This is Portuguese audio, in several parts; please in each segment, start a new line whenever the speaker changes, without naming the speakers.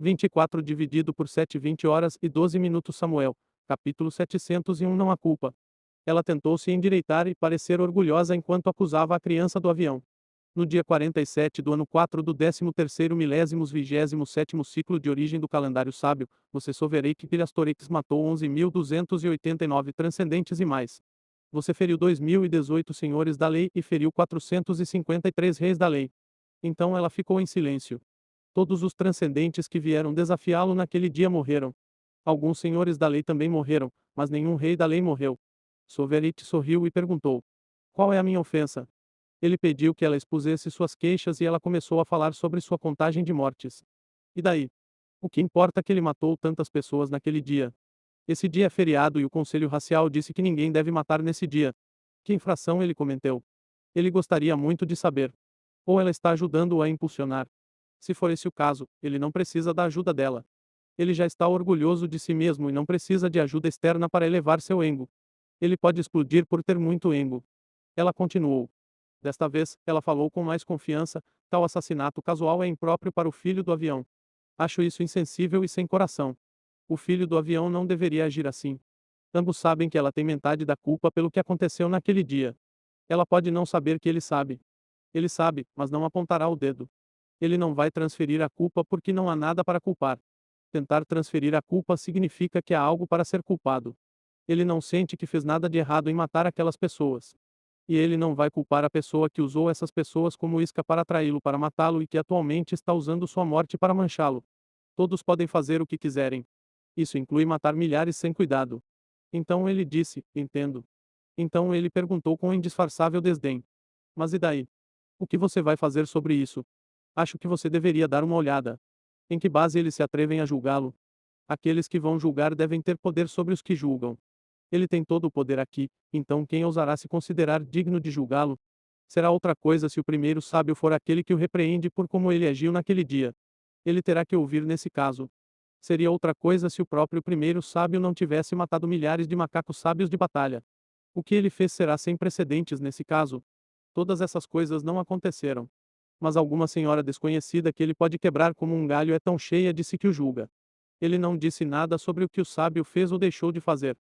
24 dividido por 7 20 horas e 12 minutos Samuel, capítulo 701 Não há culpa. Ela tentou se endireitar e parecer orgulhosa enquanto acusava a criança do avião. No dia 47 do ano 4 do 13º milésimos 27º ciclo de origem do calendário sábio, você Sovereik Pirastorex matou 11.289 transcendentes e mais. Você feriu 2018 senhores da lei e feriu 453 reis da lei. Então ela ficou em silêncio. Todos os transcendentes que vieram desafiá-lo naquele dia morreram. Alguns senhores da lei também morreram, mas nenhum rei da lei morreu. Sovereik sorriu e perguntou: qual é a minha ofensa? Ele pediu que ela expusesse suas queixas e ela começou a falar sobre sua contagem de mortes. E daí? O que importa que ele matou tantas pessoas naquele dia? Esse dia é feriado e o Conselho Racial disse que ninguém deve matar nesse dia. Que infração ele cometeu? Ele gostaria muito de saber. Ou ela está ajudando-o a impulsionar. Se for esse o caso, ele não precisa da ajuda dela. Ele já está orgulhoso de si mesmo e não precisa de ajuda externa para elevar seu ego. Ele pode explodir por ter muito ego. Ela continuou. Desta vez, ela falou com mais confiança: tal assassinato casual é impróprio para o filho do avião. Acho isso insensível e sem coração. O filho do avião não deveria agir assim. Ambos sabem que ela tem metade da culpa pelo que aconteceu naquele dia. Ela pode não saber que ele sabe. Ele sabe, mas não apontará o dedo. Ele não vai transferir a culpa porque não há nada para culpar. Tentar transferir a culpa significa que há algo para ser culpado. Ele não sente que fez nada de errado em matar aquelas pessoas. E ele não vai culpar a pessoa que usou essas pessoas como isca para atraí-lo para matá-lo e que atualmente está usando sua morte para manchá-lo. Todos podem fazer o que quiserem. Isso inclui matar milhares sem cuidado. Então ele disse: entendo. Então ele perguntou com indisfarçável desdém: mas e daí? O que você vai fazer sobre isso? Acho que você deveria dar uma olhada. Em que base eles se atrevem a julgá-lo? Aqueles que vão julgar devem ter poder sobre os que julgam. Ele tem todo o poder aqui, então quem ousará se considerar digno de julgá-lo? Será outra coisa se o primeiro sábio for aquele que o repreende por como ele agiu naquele dia. Ele terá que ouvir nesse caso. Seria outra coisa se o próprio primeiro sábio não tivesse matado milhares de macacos sábios de batalha. O que ele fez será sem precedentes nesse caso. Todas essas coisas não aconteceram. Mas alguma senhora desconhecida que ele pode quebrar como um galho é tão cheia de si que o julga. Ele não disse nada sobre o que o sábio fez ou deixou de fazer.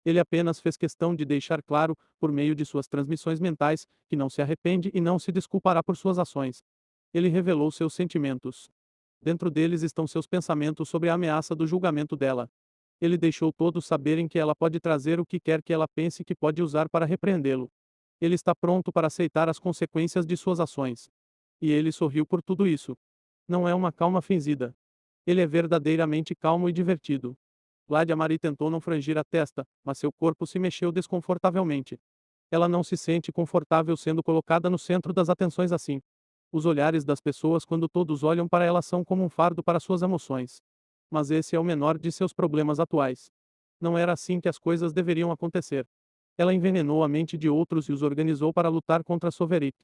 Ele apenas fez questão de deixar claro, por meio de suas transmissões mentais, que não se arrepende e não se desculpará por suas ações. Ele revelou seus sentimentos. Dentro deles estão seus pensamentos sobre a ameaça do julgamento dela. Ele deixou todos saberem que ela pode trazer o que quer que ela pense que pode usar para repreendê-lo. Ele está pronto para aceitar as consequências de suas ações. E ele sorriu por tudo isso. Não é uma calma fingida. Ele é verdadeiramente calmo e divertido. Ládia Marie tentou não frangir a testa, mas seu corpo se mexeu desconfortavelmente. Ela não se sente confortável sendo colocada no centro das atenções assim. Os olhares das pessoas quando todos olham para ela são como um fardo para suas emoções. Mas esse é o menor de seus problemas atuais. Não era assim que as coisas deveriam acontecer. Ela envenenou a mente de outros e os organizou para lutar contra Sovereik.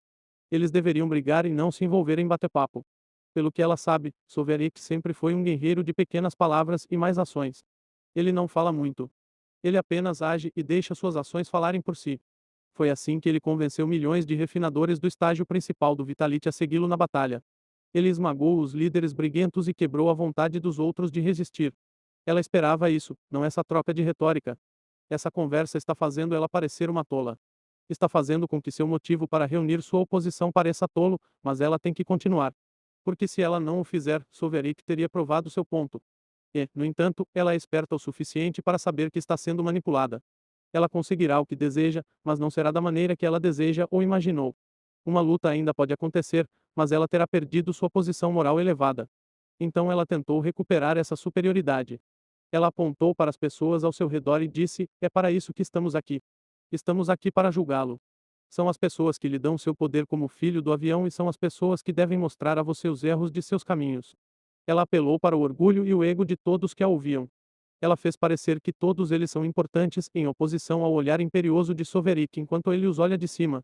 Eles deveriam brigar e não se envolver em bate-papo. Pelo que ela sabe, Sovereik sempre foi um guerreiro de pequenas palavras e mais ações. Ele não fala muito. Ele apenas age e deixa suas ações falarem por si. Foi assim que ele convenceu milhões de refinadores do estágio principal do Vitality a segui-lo na batalha. Ele esmagou os líderes briguentos e quebrou a vontade dos outros de resistir. Ela esperava isso, não essa troca de retórica. Essa conversa está fazendo ela parecer uma tola. Está fazendo com que seu motivo para reunir sua oposição pareça tolo, mas ela tem que continuar. Porque se ela não o fizer, Sovereik teria provado seu ponto. E, no entanto, ela é esperta o suficiente para saber que está sendo manipulada. Ela conseguirá o que deseja, mas não será da maneira que ela deseja ou imaginou. Uma luta ainda pode acontecer, mas ela terá perdido sua posição moral elevada. Então ela tentou recuperar essa superioridade. Ela apontou para as pessoas ao seu redor e disse: é para isso que estamos aqui. Estamos aqui para julgá-lo. São as pessoas que lhe dão seu poder como filho do avião e são as pessoas que devem mostrar a você os erros de seus caminhos. Ela apelou para o orgulho e o ego de todos que a ouviam. Ela fez parecer que todos eles são importantes, em oposição ao olhar imperioso de Sovereik enquanto ele os olha de cima.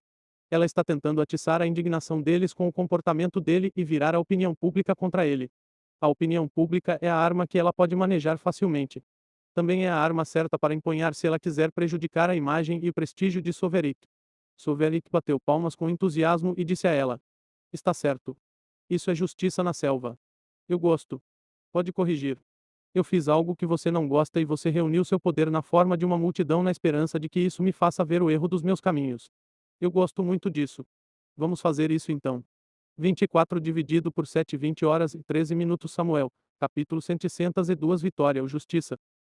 Ela está tentando atiçar a indignação deles com o comportamento dele e virar a opinião pública contra ele. A opinião pública é a arma que ela pode manejar facilmente. Também é a arma certa para empunhar se ela quiser prejudicar a imagem e o prestígio de Sovereik. Sovereik bateu palmas com entusiasmo e disse a ela: está certo. Isso é justiça na selva. Eu gosto. Pode corrigir. Eu fiz algo que você não gosta e você reuniu seu poder na forma de uma multidão na esperança de que isso me faça ver o erro dos meus caminhos. Eu gosto muito disso. Vamos fazer isso então. 24 dividido por 7 20 horas e 13 minutos Samuel, capítulo 102 Vitória ou Justiça.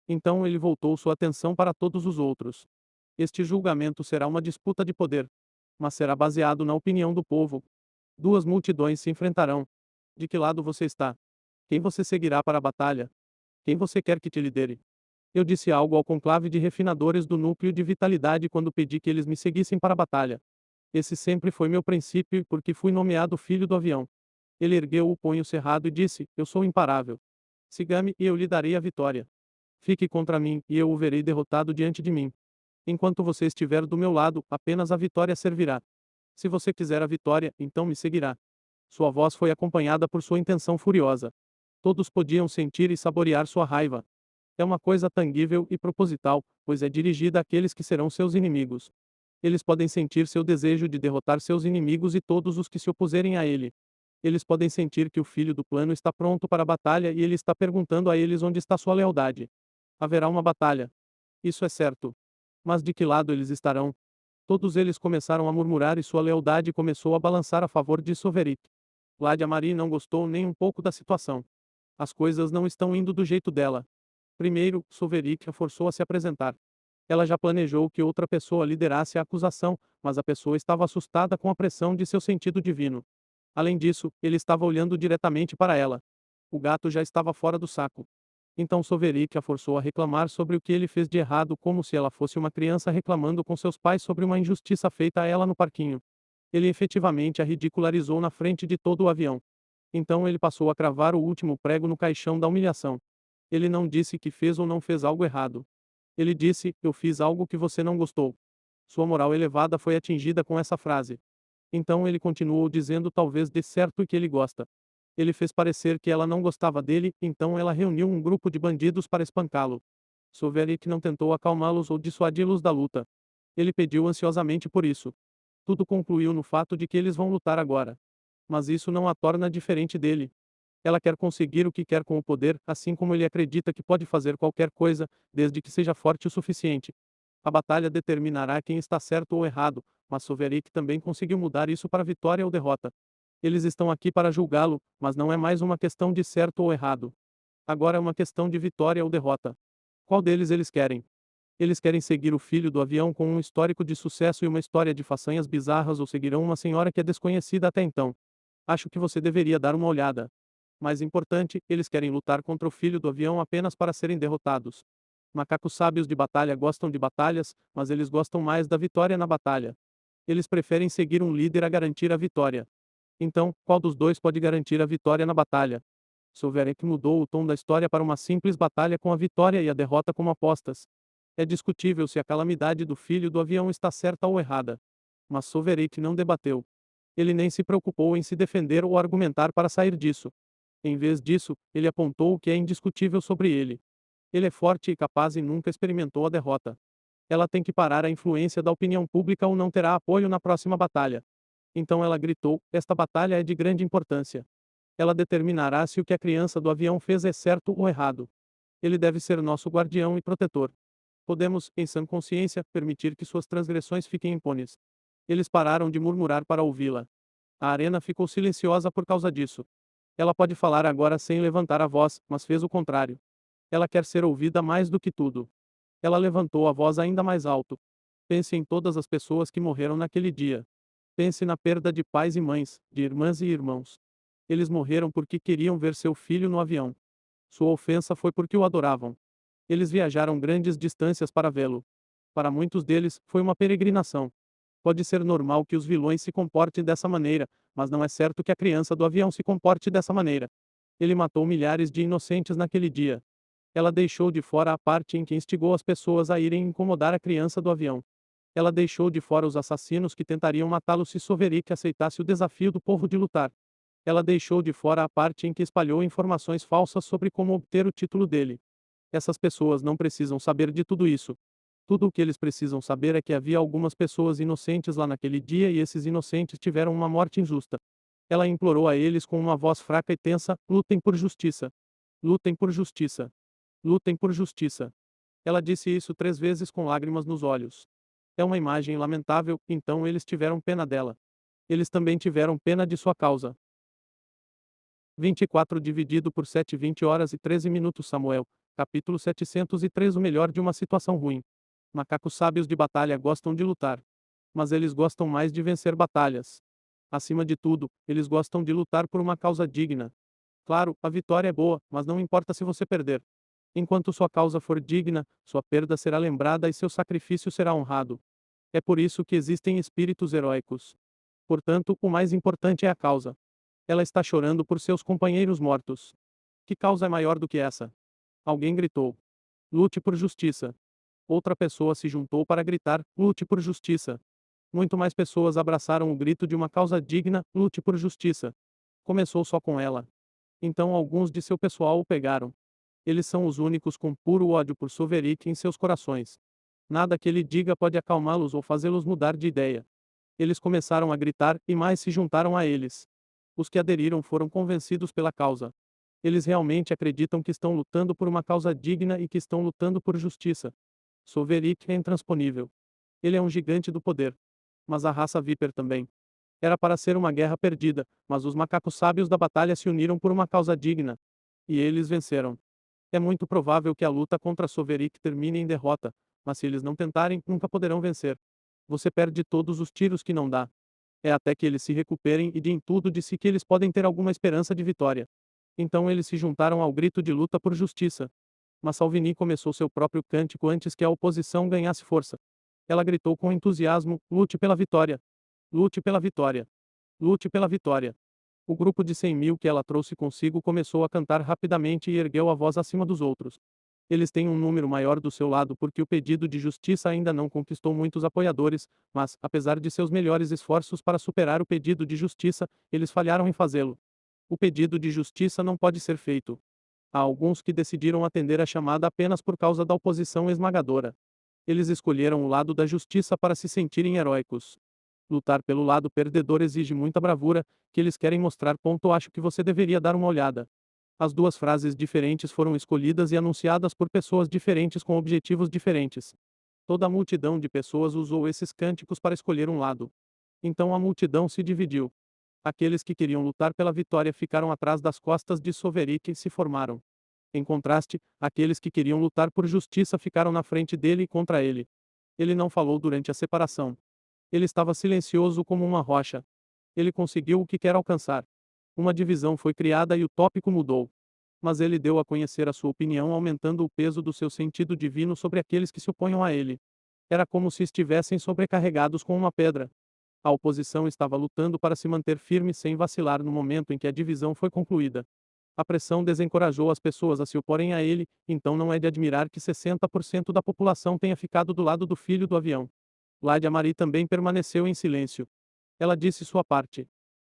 Então ele voltou sua atenção para todos os outros. Este julgamento será uma disputa de poder, mas será baseado na opinião do povo. Duas multidões se enfrentarão. De que lado você está? Quem você seguirá para a batalha? Quem você quer que te lidere? Eu disse algo ao conclave de refinadores do núcleo de vitalidade quando pedi que eles me seguissem para a batalha. Esse sempre foi meu princípio, porque fui nomeado filho do avião. Ele ergueu o punho cerrado e disse: Eu sou imparável. Siga-me, e eu lhe darei a vitória. Fique contra mim, e eu o verei derrotado diante de mim. Enquanto você estiver do meu lado, apenas a vitória servirá. Se você quiser a vitória, então me seguirá. Sua voz foi acompanhada por sua intenção furiosa. Todos podiam sentir e saborear sua raiva. É uma coisa tangível e proposital, pois é dirigida àqueles que serão seus inimigos. Eles podem sentir seu desejo de derrotar seus inimigos e todos os que se opuserem a ele. Eles podem sentir que o filho do plano está pronto para a batalha e ele está perguntando a eles onde está sua lealdade. Haverá uma batalha. Isso é certo. Mas de que lado eles estarão? Todos eles começaram a murmurar e sua lealdade começou a balançar a favor de Soverit. Ládia Marie não gostou nem um pouco da situação. As coisas não estão indo do jeito dela. Primeiro, Soverit a forçou a se apresentar. Ela já planejou que outra pessoa liderasse a acusação, mas a pessoa estava assustada com a pressão de seu sentido divino. Além disso, ele estava olhando diretamente para ela. O gato já estava fora do saco. Então Soverit a forçou a reclamar sobre o que ele fez de errado, como se ela fosse uma criança reclamando com seus pais sobre uma injustiça feita a ela no parquinho. Ele efetivamente a ridicularizou na frente de todo o avião. Então ele passou a cravar o último prego no caixão da humilhação. Ele não disse que fez ou não fez algo errado. Ele disse: Eu fiz algo que você não gostou. Sua moral elevada foi atingida com essa frase. Então ele continuou dizendo talvez dê certo e que ele gosta. Ele fez parecer que ela não gostava dele, então ela reuniu um grupo de bandidos para espancá-lo. Soverik não tentou acalmá-los ou dissuadi-los da luta. Ele pediu ansiosamente por isso. Tudo concluiu no fato de que eles vão lutar agora. Mas isso não a torna diferente dele. Ela quer conseguir o que quer com o poder, assim como ele acredita que pode fazer qualquer coisa, desde que seja forte o suficiente. A batalha determinará quem está certo ou errado, mas Soverik também conseguiu mudar isso para vitória ou derrota. Eles estão aqui para julgá-lo, mas não é mais uma questão de certo ou errado. Agora é uma questão de vitória ou derrota. Qual deles eles querem? Eles querem seguir o filho do avião com um histórico de sucesso e uma história de façanhas bizarras ou seguirão uma senhora que é desconhecida até então? Acho que você deveria dar uma olhada. Mais importante, eles querem lutar contra o filho do avião apenas para serem derrotados. Macacos sábios de batalha gostam de batalhas, mas eles gostam mais da vitória na batalha. Eles preferem seguir um líder a garantir a vitória. Então, qual dos dois pode garantir a vitória na batalha? Sovereign mudou o tom da história para uma simples batalha com a vitória e a derrota como apostas. É discutível se a calamidade do filho do avião está certa ou errada. Mas Sovereign não debateu. Ele nem se preocupou em se defender ou argumentar para sair disso. Em vez disso, ele apontou o que é indiscutível sobre ele. Ele é forte e capaz e nunca experimentou a derrota. Ela tem que parar a influência da opinião pública ou não terá apoio na próxima batalha. Então ela gritou: Esta batalha é de grande importância. Ela determinará se o que a criança do avião fez é certo ou errado. Ele deve ser nosso guardião e protetor. Podemos, em sã consciência, permitir que suas transgressões fiquem impunes. Eles pararam de murmurar para ouvi-la. A arena ficou silenciosa por causa disso. Ela pode falar agora sem levantar a voz, mas fez o contrário. Ela quer ser ouvida mais do que tudo. Ela levantou a voz ainda mais alto. Pense em todas as pessoas que morreram naquele dia. Pense na perda de pais e mães, de irmãs e irmãos. Eles morreram porque queriam ver seu filho no avião. Sua ofensa foi porque o adoravam. Eles viajaram grandes distâncias para vê-lo. Para muitos deles, foi uma peregrinação. Pode ser normal que os vilões se comportem dessa maneira, mas não é certo que a criança do avião se comporte dessa maneira. Ele matou milhares de inocentes naquele dia. Ela deixou de fora a parte em que instigou as pessoas a irem incomodar a criança do avião. Ela deixou de fora os assassinos que tentariam matá-lo se Soverik aceitasse o desafio do povo de lutar. Ela deixou de fora a parte em que espalhou informações falsas sobre como obter o título dele. Essas pessoas não precisam saber de tudo isso. Tudo o que eles precisam saber é que havia algumas pessoas inocentes lá naquele dia e esses inocentes tiveram uma morte injusta. Ela implorou a eles com uma voz fraca e tensa: lutem por justiça. Lutem por justiça. Lutem por justiça. Ela disse isso 3 vezes com lágrimas nos olhos. É uma imagem lamentável, então eles tiveram pena dela. Eles também tiveram pena de sua causa. 24 dividido por 7 20 horas e 13 minutos Samuel, capítulo 703 O melhor de uma situação ruim. Macacos sábios de batalha gostam de lutar. Mas eles gostam mais de vencer batalhas. Acima de tudo, eles gostam de lutar por uma causa digna. Claro, a vitória é boa, mas não importa se você perder. Enquanto sua causa for digna, sua perda será lembrada e seu sacrifício será honrado. É por isso que existem espíritos heróicos. Portanto, o mais importante é a causa. Ela está chorando por seus companheiros mortos. Que causa é maior do que essa? Alguém gritou. Lute por justiça. Outra pessoa se juntou para gritar: lute por justiça. Muito mais pessoas abraçaram o grito de uma causa digna: lute por justiça. Começou só com ela. Então alguns de seu pessoal o pegaram. Eles são os únicos com puro ódio por Soverik em seus corações. Nada que ele diga pode acalmá-los ou fazê-los mudar de ideia. Eles começaram a gritar, e mais se juntaram a eles. Os que aderiram foram convencidos pela causa. Eles realmente acreditam que estão lutando por uma causa digna e que estão lutando por justiça. Soverik é intransponível. Ele é um gigante do poder. Mas a raça Viper também. Era para ser uma guerra perdida, mas os macacos sábios da batalha se uniram por uma causa digna. E eles venceram. É muito provável que a luta contra Soverik termine em derrota, mas se eles não tentarem, nunca poderão vencer. Você perde todos os tiros que não dá. É até que eles se recuperem e deem tudo de si que eles podem ter alguma esperança de vitória. Então eles se juntaram ao grito de luta por justiça. Mas Salvini começou seu próprio cântico antes que a oposição ganhasse força. Ela gritou com entusiasmo: lute pela vitória! Lute pela vitória! Lute pela vitória! O grupo de 100.000 que ela trouxe consigo começou a cantar rapidamente e ergueu a voz acima dos outros. Eles têm um número maior do seu lado porque o pedido de justiça ainda não conquistou muitos apoiadores, mas, apesar de seus melhores esforços para superar o pedido de justiça, eles falharam em fazê-lo. O pedido de justiça não pode ser feito. Há alguns que decidiram atender a chamada apenas por causa da oposição esmagadora. Eles escolheram o lado da justiça para se sentirem heróicos. Lutar pelo lado perdedor exige muita bravura, que eles querem mostrar. Acho que você deveria dar uma olhada. As duas frases diferentes foram escolhidas e anunciadas por pessoas diferentes com objetivos diferentes. Toda a multidão de pessoas usou esses cânticos para escolher um lado. Então a multidão se dividiu. Aqueles que queriam lutar pela vitória ficaram atrás das costas de Soverik e se formaram. Em contraste, aqueles que queriam lutar por justiça ficaram na frente dele e contra ele. Ele não falou durante a separação. Ele estava silencioso como uma rocha. Ele conseguiu o que quer alcançar. Uma divisão foi criada e o tópico mudou. Mas ele deu a conhecer a sua opinião, aumentando o peso do seu sentido divino sobre aqueles que se opunham a ele. Era como se estivessem sobrecarregados com uma pedra. A oposição estava lutando para se manter firme sem vacilar no momento em que a divisão foi concluída. A pressão desencorajou as pessoas a se oporem a ele, então não é de admirar que 60% da população tenha ficado do lado do filho do avião. Ládia Marie também permaneceu em silêncio. Ela disse sua parte.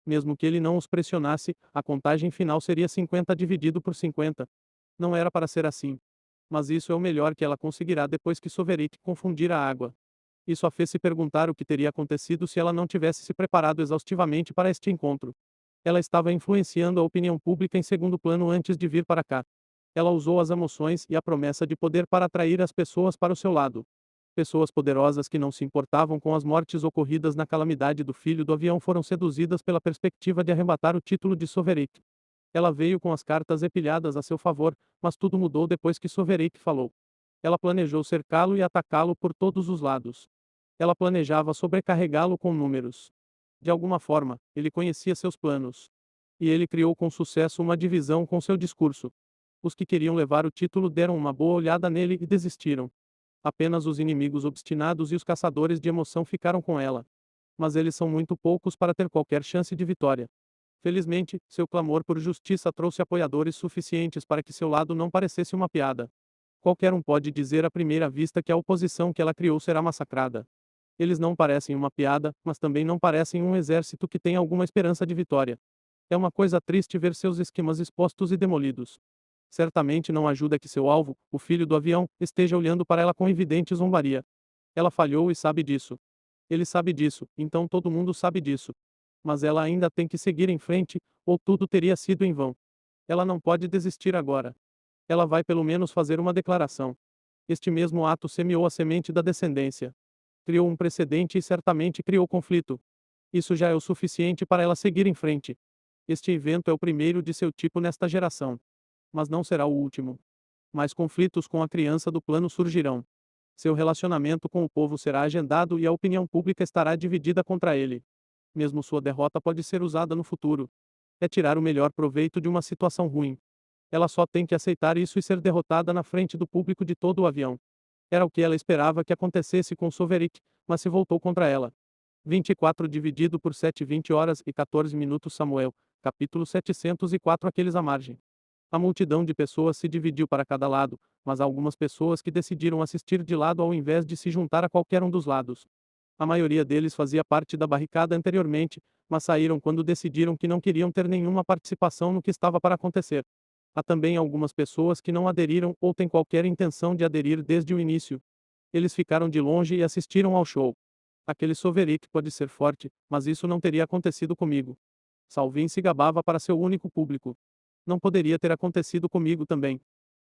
Mesmo que ele não os pressionasse, a contagem final seria 50 dividido por 50. Não era para ser assim. Mas isso é o melhor que ela conseguirá depois que Soverik confundir a água. Isso a fez se perguntar o que teria acontecido se ela não tivesse se preparado exaustivamente para este encontro. Ela estava influenciando a opinião pública em segundo plano antes de vir para cá. Ela usou as emoções e a promessa de poder para atrair as pessoas para o seu lado. Pessoas poderosas que não se importavam com as mortes ocorridas na calamidade do filho do avião foram seduzidas pela perspectiva de arrebatar o título de Soverik. Ela veio com as cartas empilhadas a seu favor, mas tudo mudou depois que Soverik falou. Ela planejou cercá-lo e atacá-lo por todos os lados. Ela planejava sobrecarregá-lo com números. De alguma forma, ele conhecia seus planos. E ele criou com sucesso uma divisão com seu discurso. Os que queriam levar o título deram uma boa olhada nele e desistiram. Apenas os inimigos obstinados e os caçadores de emoção ficaram com ela. Mas eles são muito poucos para ter qualquer chance de vitória. Felizmente, seu clamor por justiça trouxe apoiadores suficientes para que seu lado não parecesse uma piada. Qualquer um pode dizer à primeira vista que a oposição que ela criou será massacrada. Eles não parecem uma piada, mas também não parecem um exército que tem alguma esperança de vitória. É uma coisa triste ver seus esquemas expostos e demolidos. Certamente não ajuda que seu alvo, o filho do avião, esteja olhando para ela com evidente zombaria. Ela falhou e sabe disso. Ele sabe disso, então todo mundo sabe disso. Mas ela ainda tem que seguir em frente, ou tudo teria sido em vão. Ela não pode desistir agora. Ela vai pelo menos fazer uma declaração. Este mesmo ato semeou a semente da descendência. Criou um precedente e certamente criou conflito. Isso já é o suficiente para ela seguir em frente. Este evento é o primeiro de seu tipo nesta geração. Mas não será o último. Mais conflitos com a criança do plano surgirão. Seu relacionamento com o povo será agendado e a opinião pública estará dividida contra ele. Mesmo sua derrota pode ser usada no futuro. É tirar o melhor proveito de uma situação ruim. Ela só tem que aceitar isso e ser derrotada na frente do público de todo o avião. Era o que ela esperava que acontecesse com Sovereign, mas se voltou contra ela. 24 dividido por 7 20 horas e 14 minutos Samuel, capítulo 704 Aqueles à margem. A multidão de pessoas se dividiu para cada lado, mas há algumas pessoas que decidiram assistir de lado ao invés de se juntar a qualquer um dos lados. A maioria deles fazia parte da barricada anteriormente, mas saíram quando decidiram que não queriam ter nenhuma participação no que estava para acontecer. Há também algumas pessoas que não aderiram ou têm qualquer intenção de aderir desde o início. Eles ficaram de longe e assistiram ao show. Aquele Soverick pode ser forte, mas isso não teria acontecido comigo. Salvin se gabava para seu único público. Não poderia ter acontecido comigo também.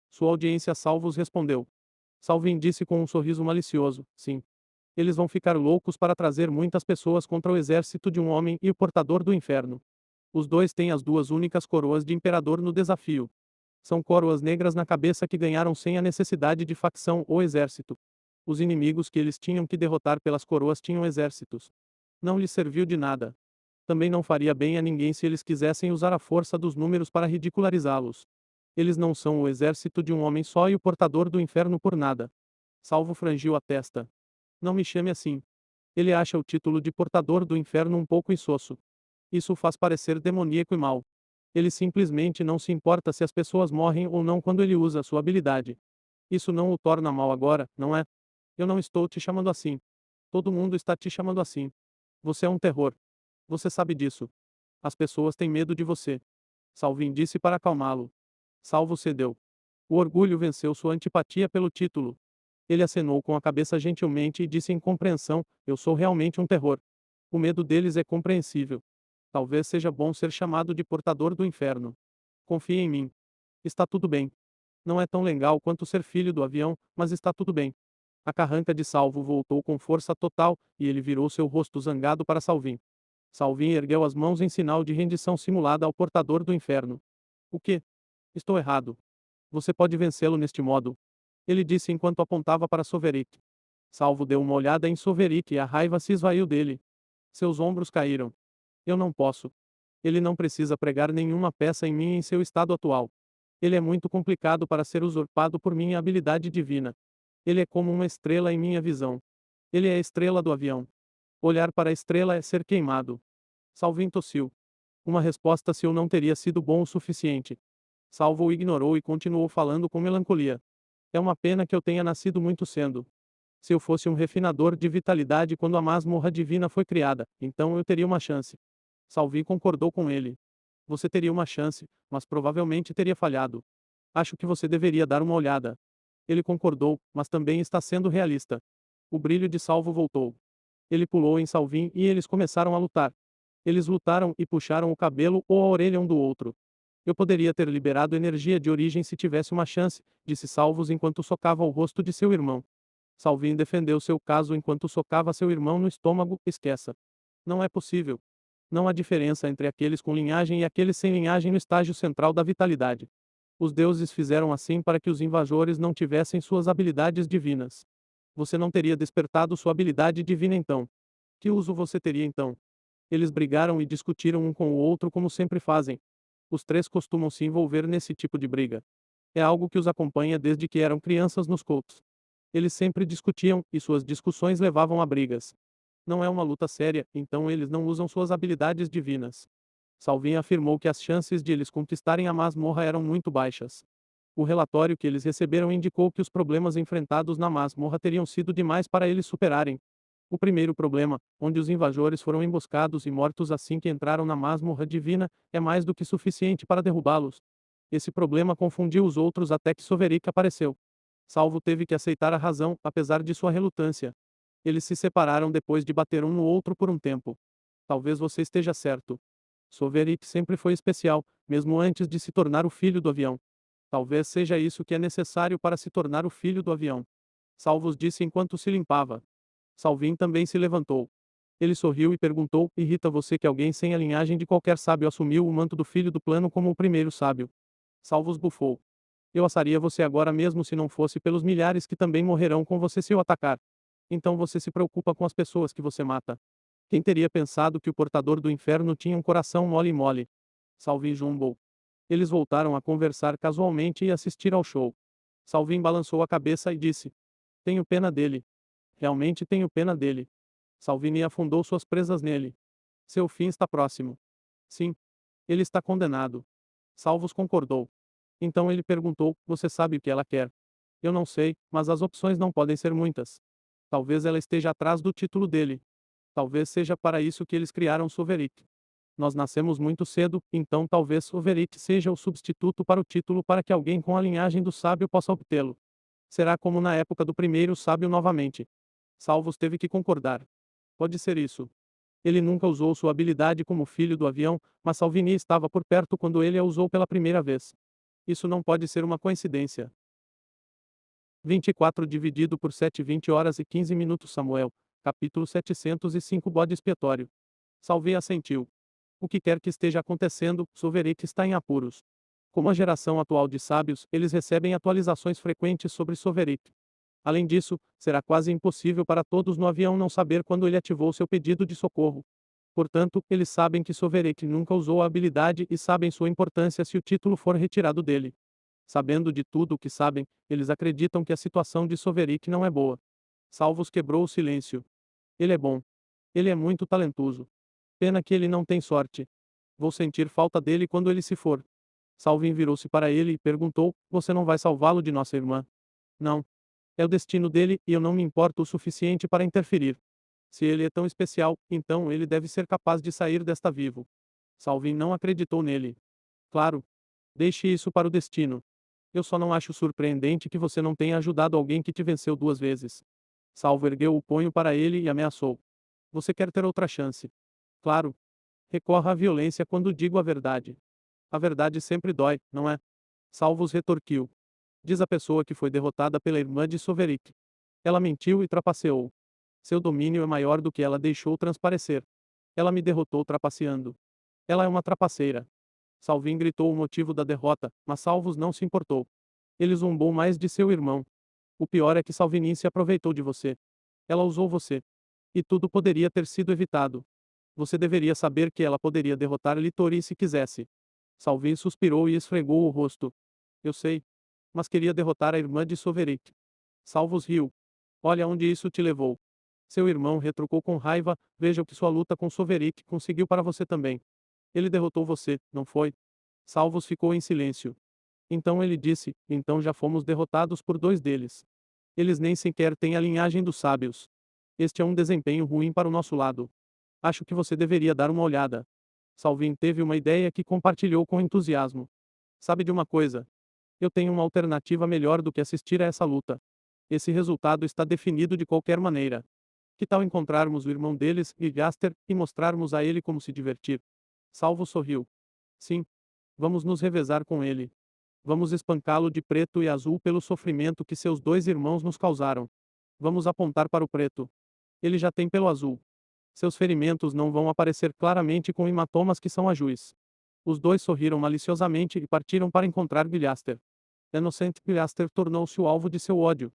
Sua audiência salvos respondeu. Salvin disse com um sorriso malicioso, sim. Eles vão ficar loucos para trazer muitas pessoas contra o exército de um homem e o portador do inferno. Os dois têm as duas únicas coroas de imperador no desafio. São coroas negras na cabeça que ganharam sem a necessidade de facção ou exército. Os inimigos que eles tinham que derrotar pelas coroas tinham exércitos. Não lhes serviu de nada. Também não faria bem a ninguém se eles quisessem usar a força dos números para ridicularizá-los. Eles não são o exército de um homem só e o portador do inferno por nada. Salvo frangiu a testa. Não me chame assim. Ele acha o título de portador do inferno um pouco insosso. Isso o faz parecer demoníaco e mau. Ele simplesmente não se importa se as pessoas morrem ou não quando ele usa sua habilidade. Isso não o torna mau agora, não é? Eu não estou te chamando assim. Todo mundo está te chamando assim. Você é um terror. Você sabe disso. As pessoas têm medo de você. Salvin disse para acalmá-lo. Salvo cedeu. O orgulho venceu sua antipatia pelo título. Ele acenou com a cabeça gentilmente e disse em compreensão: Eu sou realmente um terror. O medo deles é compreensível. Talvez seja bom ser chamado de portador do inferno. Confie em mim. Está tudo bem. Não é tão legal quanto ser filho do avião, mas está tudo bem. A carranca de Salvo voltou com força total, e ele virou seu rosto zangado para Salvin. Salvin ergueu as mãos em sinal de rendição simulada ao portador do inferno. O que? Estou errado. Você pode vencê-lo neste modo. Ele disse enquanto apontava para Soverick. Salvo deu uma olhada em Soverick e a raiva se esvaiu dele. Seus ombros caíram. Eu não posso. Ele não precisa pregar nenhuma peça em mim em seu estado atual. Ele é muito complicado para ser usurpado por minha habilidade divina. Ele é como uma estrela em minha visão. Ele é a estrela do avião. Olhar para a estrela é ser queimado. Salvin tossiu. Uma resposta se eu não teria sido bom o suficiente. Salvo o ignorou e continuou falando com melancolia. É uma pena que eu tenha nascido muito cedo. Se eu fosse um refinador de vitalidade quando a masmorra divina foi criada, então eu teria uma chance. Salvi concordou com ele. Você teria uma chance, mas provavelmente teria falhado. Acho que você deveria dar uma olhada. Ele concordou, mas também está sendo realista. O brilho de Salvo voltou. Ele pulou em Salvin e eles começaram a lutar. Eles lutaram e puxaram o cabelo ou a orelha um do outro. Eu poderia ter liberado energia de origem se tivesse uma chance, disse Salvos enquanto socava o rosto de seu irmão. Salvin defendeu seu caso enquanto socava seu irmão no estômago. Esqueça. Não é possível. Não há diferença entre aqueles com linhagem e aqueles sem linhagem no estágio central da vitalidade. Os deuses fizeram assim para que os invasores não tivessem suas habilidades divinas. Você não teria despertado sua habilidade divina então. Que uso você teria então? Eles brigaram e discutiram um com o outro como sempre fazem. Os três costumam se envolver nesse tipo de briga. É algo que os acompanha desde que eram crianças nos cultos. Eles sempre discutiam, e suas discussões levavam a brigas. Não é uma luta séria, então eles não usam suas habilidades divinas. Salvin afirmou que as chances de eles conquistarem a masmorra eram muito baixas. O relatório que eles receberam indicou que os problemas enfrentados na masmorra teriam sido demais para eles superarem. O primeiro problema, onde os invasores foram emboscados e mortos assim que entraram na masmorra divina, é mais do que suficiente para derrubá-los. Esse problema confundiu os outros até que Soverick apareceu. Salvo teve que aceitar a razão, apesar de sua relutância. Eles se separaram depois de bater um no outro por um tempo. Talvez você esteja certo. Soverik sempre foi especial, mesmo antes de se tornar o filho do avião. Talvez seja isso que é necessário para se tornar o filho do avião. Salvos disse enquanto se limpava. Salvin também se levantou. Ele sorriu e perguntou: irrita você que alguém sem a linhagem de qualquer sábio assumiu o manto do filho do plano como o primeiro sábio? Salvos bufou. Eu assaria você agora mesmo se não fosse pelos milhares que também morrerão com você se o atacar. Então você se preocupa com as pessoas que você mata. Quem teria pensado que o portador do inferno tinha um coração mole e mole? Salvin zumbou. Eles voltaram a conversar casualmente e assistir ao show. Salvin balançou a cabeça e disse: tenho pena dele. Realmente tenho pena dele. Salvini afundou suas presas nele. Seu fim está próximo. Sim. Ele está condenado. Salvos concordou. Então ele perguntou: você sabe o que ela quer? Eu não sei, mas as opções não podem ser muitas. Talvez ela esteja atrás do título dele. Talvez seja para isso que eles criaram Soverik. Nós nascemos muito cedo, então talvez Soverik seja o substituto para o título para que alguém com a linhagem do sábio possa obtê-lo. Será como na época do primeiro sábio novamente. Salvos teve que concordar. Pode ser isso. Ele nunca usou sua habilidade como filho do avião, mas Salvini estava por perto quando ele a usou pela primeira vez. Isso não pode ser uma coincidência. 24 dividido por 7 20 horas e 15 minutos Samuel, capítulo 705 Bode expiatório. Salve assentiu. O que quer que esteja acontecendo, Soverik está em apuros. Como a geração atual de sábios, eles recebem atualizações frequentes sobre Soverik. Além disso, será quase impossível para todos no avião não saber quando ele ativou seu pedido de socorro. Portanto, eles sabem que Soverik nunca usou a habilidade e sabem sua importância se o título for retirado dele. Sabendo de tudo o que sabem, eles acreditam que a situação de Soverik não é boa. Salvos quebrou o silêncio. Ele é bom. Ele é muito talentoso. Pena que ele não tem sorte. Vou sentir falta dele quando ele se for. Salvin virou-se para ele e perguntou: você não vai salvá-lo de nossa irmã? Não. É o destino dele, e eu não me importo o suficiente para interferir. Se ele é tão especial, então ele deve ser capaz de sair desta vivo. Salvin não acreditou nele. Claro. Deixe isso para o destino. Eu só não acho surpreendente que você não tenha ajudado alguém que te venceu 2 vezes. Salvo ergueu o punho para ele e ameaçou. Você quer ter outra chance? Claro. Recorra à violência quando digo a verdade. A verdade sempre dói, não é? Salvos retorquiu. Diz a pessoa que foi derrotada pela irmã de Soverik. Ela mentiu e trapaceou. Seu domínio é maior do que ela deixou transparecer. Ela me derrotou trapaceando. Ela é uma trapaceira. Salvin gritou o motivo da derrota, mas Salvos não se importou. Ele zombou mais de seu irmão. O pior é que Salvinin se aproveitou de você. Ela usou você. E tudo poderia ter sido evitado. Você deveria saber que ela poderia derrotar Litori se quisesse. Salvin suspirou e esfregou o rosto. Eu sei. Mas queria derrotar a irmã de Soverik. Salvos riu. Olha onde isso te levou. Seu irmão retrucou com raiva: veja o que sua luta com Soverik conseguiu para você também. Ele derrotou você, não foi? Salvos ficou em silêncio. Então ele disse: então já fomos derrotados por 2 deles. Eles nem sequer têm a linhagem dos sábios. Este é um desempenho ruim para o nosso lado. Acho que você deveria dar uma olhada. Salvin teve uma ideia que compartilhou com entusiasmo. Sabe de uma coisa? Eu tenho uma alternativa melhor do que assistir a essa luta. Esse resultado está definido de qualquer maneira. Que tal encontrarmos o irmão deles, Gaster, e mostrarmos a ele como se divertir? Salvo sorriu. Sim. Vamos nos revezar com ele. Vamos espancá-lo de preto e azul pelo sofrimento que seus 2 irmãos nos causaram. Vamos apontar para o preto. Ele já tem pelo azul. Seus ferimentos não vão aparecer claramente com hematomas que são azuis. Os 2 sorriram maliciosamente e partiram para encontrar Gilhaster. Inocente Gilhaster tornou-se o alvo de seu ódio.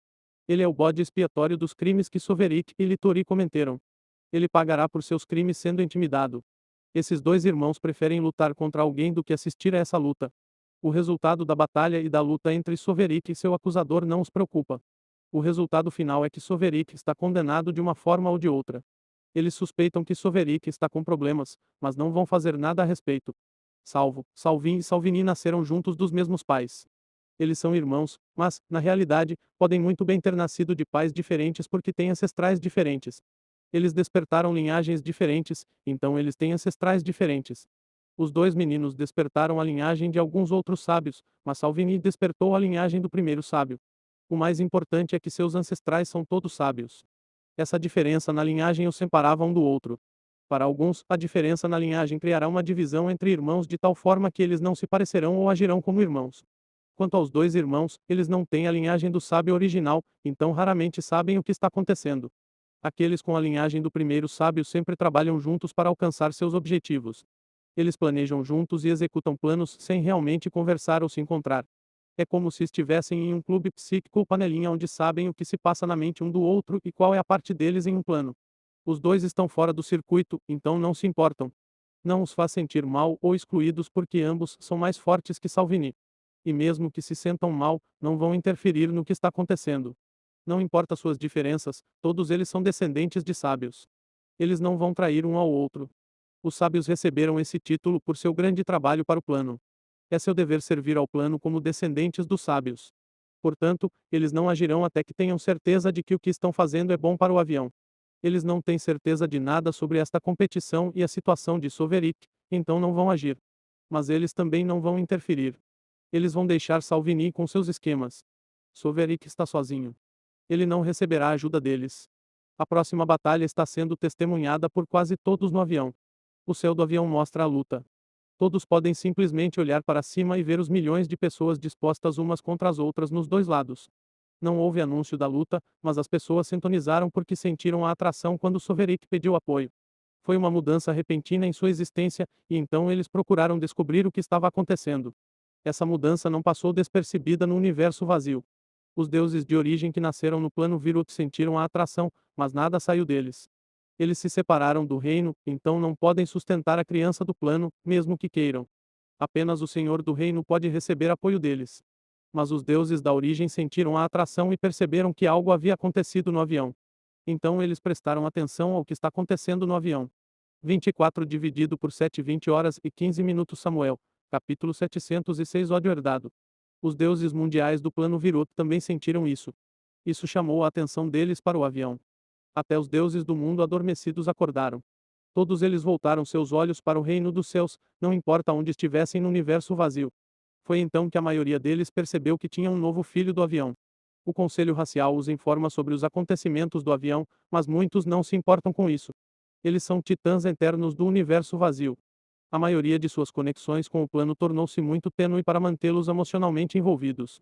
Ele é o bode expiatório dos crimes que Soverik e Litori cometeram. Ele pagará por seus crimes sendo intimidado. Esses 2 irmãos preferem lutar contra alguém do que assistir a essa luta. O resultado da batalha e da luta entre Soverik e seu acusador não os preocupa. O resultado final é que Soverik está condenado de uma forma ou de outra. Eles suspeitam que Soverik está com problemas, mas não vão fazer nada a respeito. Salvin e Salvini nasceram juntos dos mesmos pais. Eles são irmãos, mas, na realidade, podem muito bem ter nascido de pais diferentes porque têm ancestrais diferentes. Eles despertaram linhagens diferentes, então eles têm ancestrais diferentes. Os 2 meninos despertaram a linhagem de alguns outros sábios, mas Salvini despertou a linhagem do primeiro sábio. O mais importante é que seus ancestrais são todos sábios. Essa diferença na linhagem os separava um do outro. Para alguns, a diferença na linhagem criará uma divisão entre irmãos de tal forma que eles não se parecerão ou agirão como irmãos. Quanto aos dois irmãos, eles não têm a linhagem do sábio original, então raramente sabem o que está acontecendo. Aqueles com a linhagem do primeiro sábio sempre trabalham juntos para alcançar seus objetivos. Eles planejam juntos e executam planos sem realmente conversar ou se encontrar. É como se estivessem em um clube psíquico ou panelinha onde sabem o que se passa na mente um do outro e qual é a parte deles em um plano. Os dois estão fora do circuito, então não se importam. Não os faz sentir mal ou excluídos porque ambos são mais fortes que Salvini. E mesmo que se sentam mal, não vão interferir no que está acontecendo. Não importa suas diferenças, todos eles são descendentes de sábios. Eles não vão trair um ao outro. Os sábios receberam esse título por seu grande trabalho para o plano. É seu dever servir ao plano como descendentes dos sábios. Portanto, eles não agirão até que tenham certeza de que o que estão fazendo é bom para o avião. Eles não têm certeza de nada sobre esta competição e a situação de Sovereign, então não vão agir. Mas eles também não vão interferir. Eles vão deixar Salvini com seus esquemas. Sovereign está sozinho. Ele não receberá ajuda deles. A próxima batalha está sendo testemunhada por quase todos no avião. O céu do avião mostra a luta. Todos podem simplesmente olhar para cima e ver os milhões de pessoas dispostas umas contra as outras nos dois lados. Não houve anúncio da luta, mas as pessoas sintonizaram porque sentiram a atração quando Sovereign pediu apoio. Foi uma mudança repentina em sua existência, e então eles procuraram descobrir o que estava acontecendo. Essa mudança não passou despercebida no universo vazio. Os deuses de origem que nasceram no plano Virut sentiram a atração, mas nada saiu deles. Eles se separaram do reino, então não podem sustentar a criança do plano, mesmo que queiram. Apenas o Senhor do reino pode receber apoio deles. Mas os deuses da origem sentiram a atração e perceberam que algo havia acontecido no avião. Então eles prestaram atenção ao que está acontecendo no avião. 24 dividido por 7 20 horas e 15 minutos Samuel, capítulo 706 Ódio herdado. Os deuses mundiais do plano Virut também sentiram isso. Isso chamou a atenção deles para o avião. Até os deuses do mundo adormecidos acordaram. Todos eles voltaram seus olhos para o reino dos céus, não importa onde estivessem no universo vazio. Foi então que a maioria deles percebeu que tinha um novo filho do avião. O conselho racial os informa sobre os acontecimentos do avião, mas muitos não se importam com isso. Eles são titãs eternos do universo vazio. A maioria de suas conexões com o plano tornou-se muito tênue para mantê-los emocionalmente envolvidos.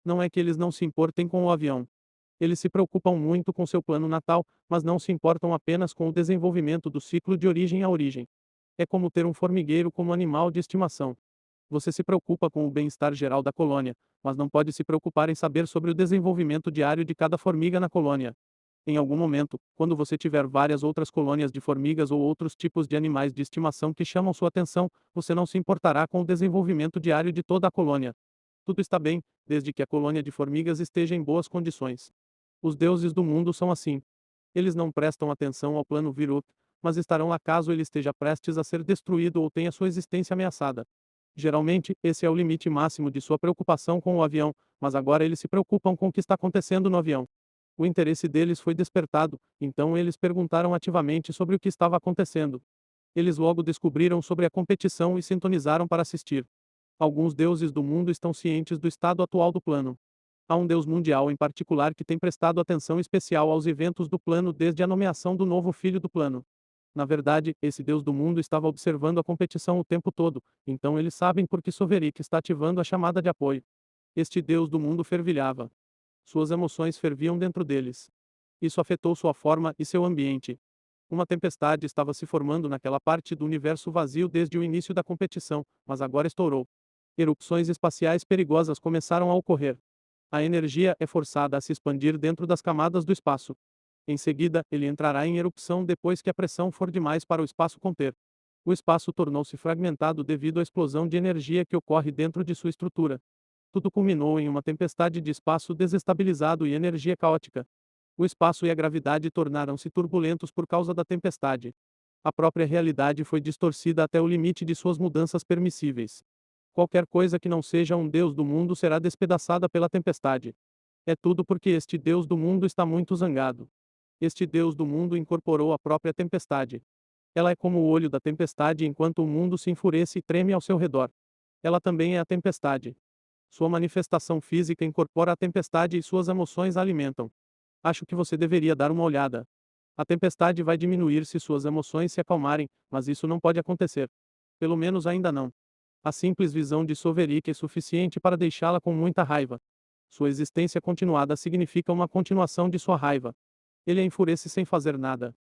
Não é que eles não se importem com o avião. Eles se preocupam muito com seu plano natal, mas não se importam apenas com o desenvolvimento do ciclo de origem a origem. É como ter um formigueiro como animal de estimação. Você se preocupa com o bem-estar geral da colônia, mas não pode se preocupar em saber sobre o desenvolvimento diário de cada formiga na colônia. Em algum momento, quando você tiver várias outras colônias de formigas ou outros tipos de animais de estimação que chamam sua atenção, você não se importará com o desenvolvimento diário de toda a colônia. Tudo está bem, desde que a colônia de formigas esteja em boas condições. Os deuses do mundo são assim. Eles não prestam atenção ao plano Virut, mas estarão lá caso ele esteja prestes a ser destruído ou tenha sua existência ameaçada. Geralmente, esse é o limite máximo de sua preocupação com o avião, mas agora eles se preocupam com o que está acontecendo no avião. O interesse deles foi despertado, então eles perguntaram ativamente sobre o que estava acontecendo. Eles logo descobriram sobre a competição e sintonizaram para assistir. Alguns deuses do mundo estão cientes do estado atual do plano. Há um deus mundial em particular que tem prestado atenção especial aos eventos do plano desde a nomeação do novo filho do plano. Na verdade, esse deus do mundo estava observando a competição o tempo todo, então eles sabem por que Sovereign está ativando a chamada de apoio. Este deus do mundo fervilhava. Suas emoções ferviam dentro deles. Isso afetou sua forma e seu ambiente. Uma tempestade estava se formando naquela parte do universo vazio desde o início da competição, mas agora estourou. Erupções espaciais perigosas começaram a ocorrer. A energia é forçada a se expandir dentro das camadas do espaço. Em seguida, ele entrará em erupção depois que a pressão for demais para o espaço conter. O espaço tornou-se fragmentado devido à explosão de energia que ocorre dentro de sua estrutura. Tudo culminou em uma tempestade de espaço desestabilizado e energia caótica. O espaço e a gravidade tornaram-se turbulentos por causa da tempestade. A própria realidade foi distorcida até o limite de suas mudanças permissíveis. Qualquer coisa que não seja um deus do mundo será despedaçada pela tempestade. É tudo porque este deus do mundo está muito zangado. Este deus do mundo incorporou a própria tempestade. Ela é como o olho da tempestade enquanto o mundo se enfurece e treme ao seu redor. Ela também é a tempestade. Sua manifestação física incorpora a tempestade e suas emoções a alimentam. Acho que você deveria dar uma olhada. A tempestade vai diminuir se suas emoções se acalmarem, mas isso não pode acontecer. Pelo menos ainda não. A simples visão de Soverik é suficiente para deixá-la com muita raiva. Sua existência continuada significa uma continuação de sua raiva. Ele a enfurece sem fazer nada.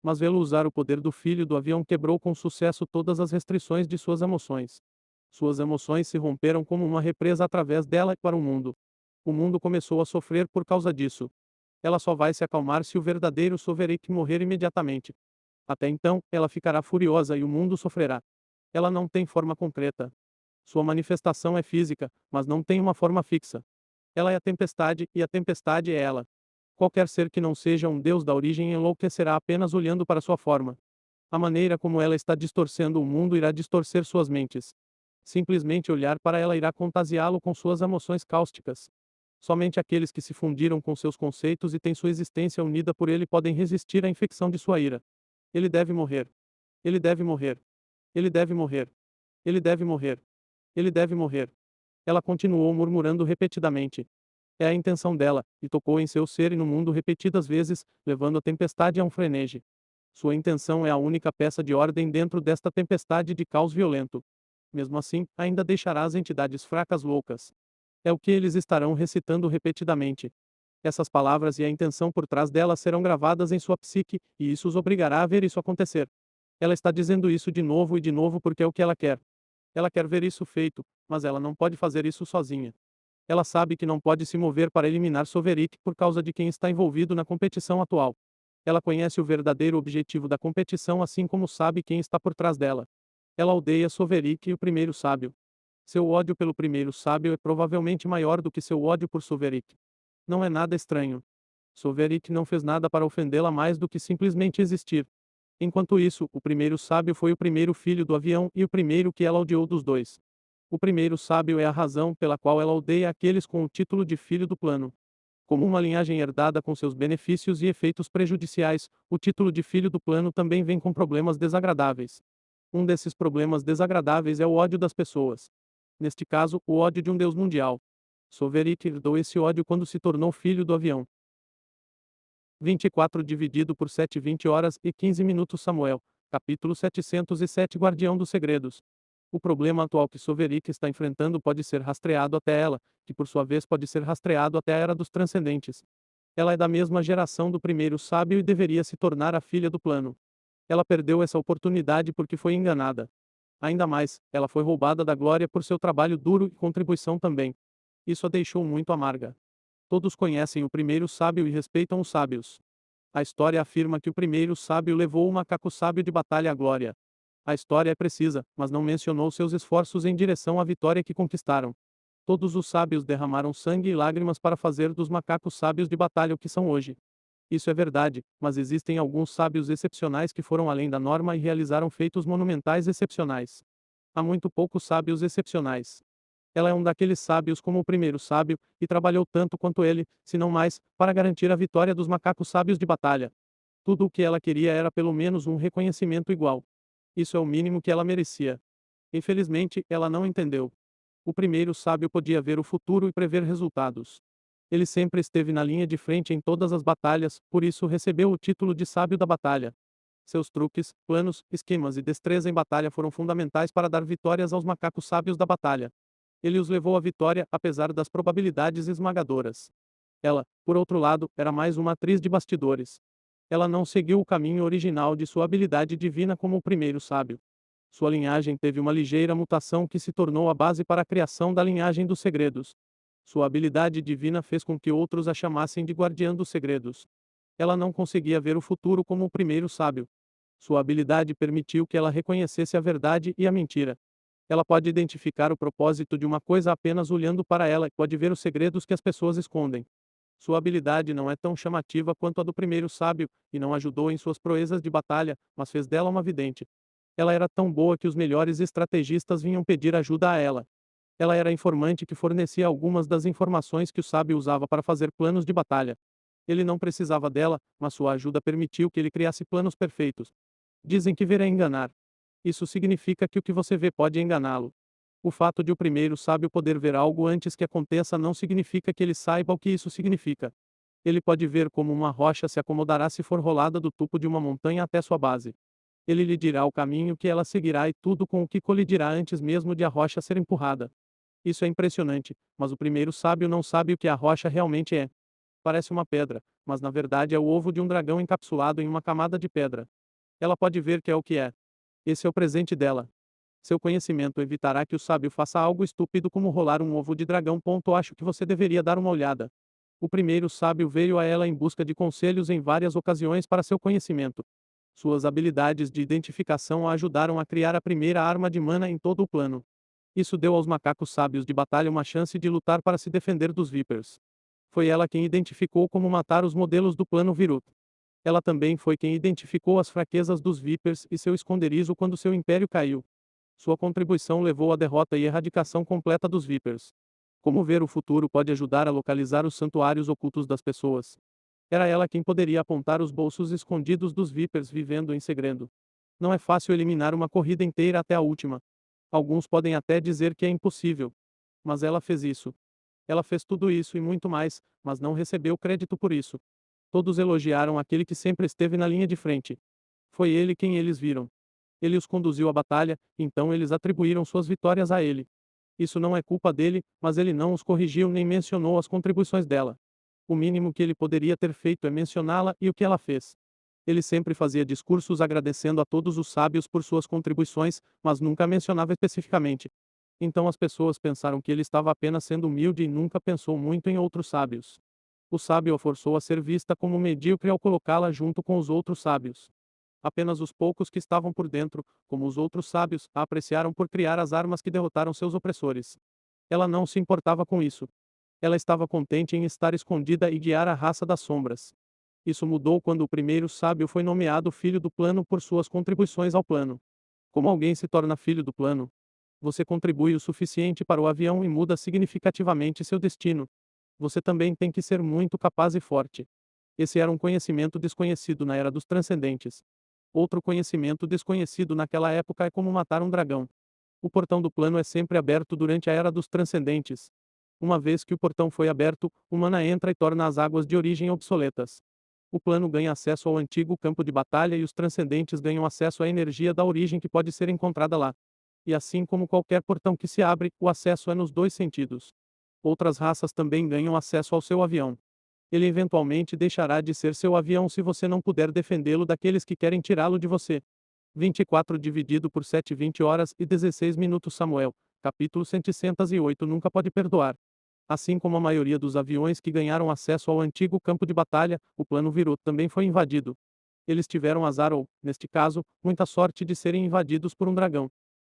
Mas vê-lo usar o poder do filho do avião quebrou com sucesso todas as restrições de suas emoções. Suas emoções se romperam como uma represa através dela para o mundo. O mundo começou a sofrer por causa disso. Ela só vai se acalmar se o verdadeiro Soverik morrer imediatamente. Até então, ela ficará furiosa e o mundo sofrerá. Ela não tem forma concreta. Sua manifestação é física, mas não tem uma forma fixa. Ela é a tempestade, e a tempestade é ela. Qualquer ser que não seja um deus da origem enlouquecerá apenas olhando para sua forma. A maneira como ela está distorcendo o mundo irá distorcer suas mentes. Simplesmente olhar para ela irá contagiá-lo com suas emoções cáusticas. Somente aqueles que se fundiram com seus conceitos e têm sua existência unida por ele podem resistir à infecção de sua ira. Ele deve morrer. Ele deve morrer. Ele deve morrer. Ele deve morrer. Ele deve morrer. Ela continuou murmurando repetidamente. É a intenção dela, e tocou em seu ser e no mundo repetidas vezes, levando a tempestade a um frenesi. Sua intenção é a única peça de ordem dentro desta tempestade de caos violento. Mesmo assim, ainda deixará as entidades fracas loucas. É o que eles estarão recitando repetidamente. Essas palavras e a intenção por trás delas serão gravadas em sua psique, e isso os obrigará a ver isso acontecer. Ela está dizendo isso de novo e de novo porque é o que ela quer. Ela quer ver isso feito, mas ela não pode fazer isso sozinha. Ela sabe que não pode se mover para eliminar Soverik por causa de quem está envolvido na competição atual. Ela conhece o verdadeiro objetivo da competição assim como sabe quem está por trás dela. Ela odeia Soverik e o primeiro sábio. Seu ódio pelo primeiro sábio é provavelmente maior do que seu ódio por Soverik. Não é nada estranho. Soverik não fez nada para ofendê-la mais do que simplesmente existir. Enquanto isso, o primeiro sábio foi o primeiro filho do avião e o primeiro que ela odiou dos dois. O primeiro sábio é a razão pela qual ela odeia aqueles com o título de filho do plano. Como uma linhagem herdada com seus benefícios e efeitos prejudiciais, o título de filho do plano também vem com problemas desagradáveis. Um desses problemas desagradáveis é o ódio das pessoas. Neste caso, o ódio de um deus mundial. Soverik herdou esse ódio quando se tornou filho do avião. 24 dividido por 7 20 horas e 15 minutos Samuel, capítulo 707 Guardião dos Segredos. O problema atual que Soverik está enfrentando pode ser rastreado até ela, que por sua vez pode ser rastreado até a Era dos Transcendentes. Ela é da mesma geração do primeiro sábio e deveria se tornar a filha do plano. Ela perdeu essa oportunidade porque foi enganada. Ainda mais, ela foi roubada da glória por seu trabalho duro e contribuição também. Isso a deixou muito amarga. Todos conhecem o primeiro sábio e respeitam os sábios. A história afirma que o primeiro sábio levou o macaco sábio de batalha à glória. A história é precisa, mas não mencionou seus esforços em direção à vitória que conquistaram. Todos os sábios derramaram sangue e lágrimas para fazer dos macacos sábios de batalha o que são hoje. Isso é verdade, mas existem alguns sábios excepcionais que foram além da norma e realizaram feitos monumentais excepcionais. Há muito poucos sábios excepcionais. Ela é um daqueles sábios como o primeiro sábio, e trabalhou tanto quanto ele, se não mais, para garantir a vitória dos macacos sábios de batalha. Tudo o que ela queria era pelo menos um reconhecimento igual. Isso é o mínimo que ela merecia. Infelizmente, ela não entendeu. O primeiro sábio podia ver o futuro e prever resultados. Ele sempre esteve na linha de frente em todas as batalhas, por isso recebeu o título de sábio da batalha. Seus truques, planos, esquemas e destreza em batalha foram fundamentais para dar vitórias aos macacos sábios da batalha. Ele os levou à vitória, apesar das probabilidades esmagadoras. Ela, por outro lado, era mais uma atriz de bastidores. Ela não seguiu o caminho original de sua habilidade divina como o primeiro sábio. Sua linhagem teve uma ligeira mutação que se tornou a base para a criação da linhagem dos segredos. Sua habilidade divina fez com que outros a chamassem de guardiã dos segredos. Ela não conseguia ver o futuro como o primeiro sábio. Sua habilidade permitiu que ela reconhecesse a verdade e a mentira. Ela pode identificar o propósito de uma coisa apenas olhando para ela e pode ver os segredos que as pessoas escondem. Sua habilidade não é tão chamativa quanto a do primeiro sábio, e não ajudou em suas proezas de batalha, mas fez dela uma vidente. Ela era tão boa que os melhores estrategistas vinham pedir ajuda a ela. Ela era a informante que fornecia algumas das informações que o sábio usava para fazer planos de batalha. Ele não precisava dela, mas sua ajuda permitiu que ele criasse planos perfeitos. Dizem que ver é enganar. Isso significa que o que você vê pode enganá-lo. O fato de o primeiro sábio poder ver algo antes que aconteça não significa que ele saiba o que isso significa. Ele pode ver como uma rocha se acomodará se for rolada do topo de uma montanha até sua base. Ele lhe dirá o caminho que ela seguirá e tudo com o que colidirá antes mesmo de a rocha ser empurrada. Isso é impressionante, mas o primeiro sábio não sabe o que a rocha realmente é. Parece uma pedra, mas na verdade é o ovo de um dragão encapsulado em uma camada de pedra. Ela pode ver que é o que é. Esse é o presente dela. Seu conhecimento evitará que o sábio faça algo estúpido como rolar um ovo de dragão. Acho que você deveria dar uma olhada. O primeiro sábio veio a ela em busca de conselhos em várias ocasiões para seu conhecimento. Suas habilidades de identificação a ajudaram a criar a primeira arma de mana em todo o plano. Isso deu aos macacos sábios de batalha uma chance de lutar para se defender dos Vipers. Foi ela quem identificou como matar os modelos do plano Virut. Ela também foi quem identificou as fraquezas dos Vipers e seu esconderijo quando seu império caiu. Sua contribuição levou à derrota e erradicação completa dos Vipers. Como ver o futuro pode ajudar a localizar os santuários ocultos das pessoas. Era ela quem poderia apontar os bolsos escondidos dos Vipers vivendo em segredo. Não é fácil eliminar uma corrida inteira até a última. Alguns podem até dizer que é impossível. Mas ela fez isso. Ela fez tudo isso e muito mais, mas não recebeu crédito por isso. Todos elogiaram aquele que sempre esteve na linha de frente. Foi ele quem eles viram. Ele os conduziu à batalha, então eles atribuíram suas vitórias a ele. Isso não é culpa dele, mas ele não os corrigiu nem mencionou as contribuições dela. O mínimo que ele poderia ter feito é mencioná-la e o que ela fez. Ele sempre fazia discursos agradecendo a todos os sábios por suas contribuições, mas nunca mencionava especificamente. Então as pessoas pensaram que ele estava apenas sendo humilde e nunca pensou muito em outros sábios. O sábio a forçou a ser vista como medíocre ao colocá-la junto com os outros sábios. Apenas os poucos que estavam por dentro, como os outros sábios, a apreciaram por criar as armas que derrotaram seus opressores. Ela não se importava com isso. Ela estava contente em estar escondida e guiar a raça das sombras. Isso mudou quando o primeiro sábio foi nomeado filho do plano por suas contribuições ao plano. Como alguém se torna filho do plano? Você contribui o suficiente para o avião e muda significativamente seu destino. Você também tem que ser muito capaz e forte. Esse era um conhecimento desconhecido na Era dos Transcendentes. Outro conhecimento desconhecido naquela época é como matar um dragão. O portão do plano é sempre aberto durante a Era dos Transcendentes. Uma vez que o portão foi aberto, o mana entra e torna as águas de origem obsoletas. O plano ganha acesso ao antigo campo de batalha e os transcendentes ganham acesso à energia da origem que pode ser encontrada lá. E assim como qualquer portão que se abre, o acesso é nos dois sentidos. Outras raças também ganham acesso ao seu avião. Ele eventualmente deixará de ser seu avião se você não puder defendê-lo daqueles que querem tirá-lo de você. 24 dividido por 7 20 horas e 16 minutos Samuel, capítulo 108 nunca pode perdoar. Assim como a maioria dos aviões que ganharam acesso ao antigo campo de batalha, o plano Virut também foi invadido. Eles tiveram azar ou, neste caso, muita sorte de serem invadidos por um dragão.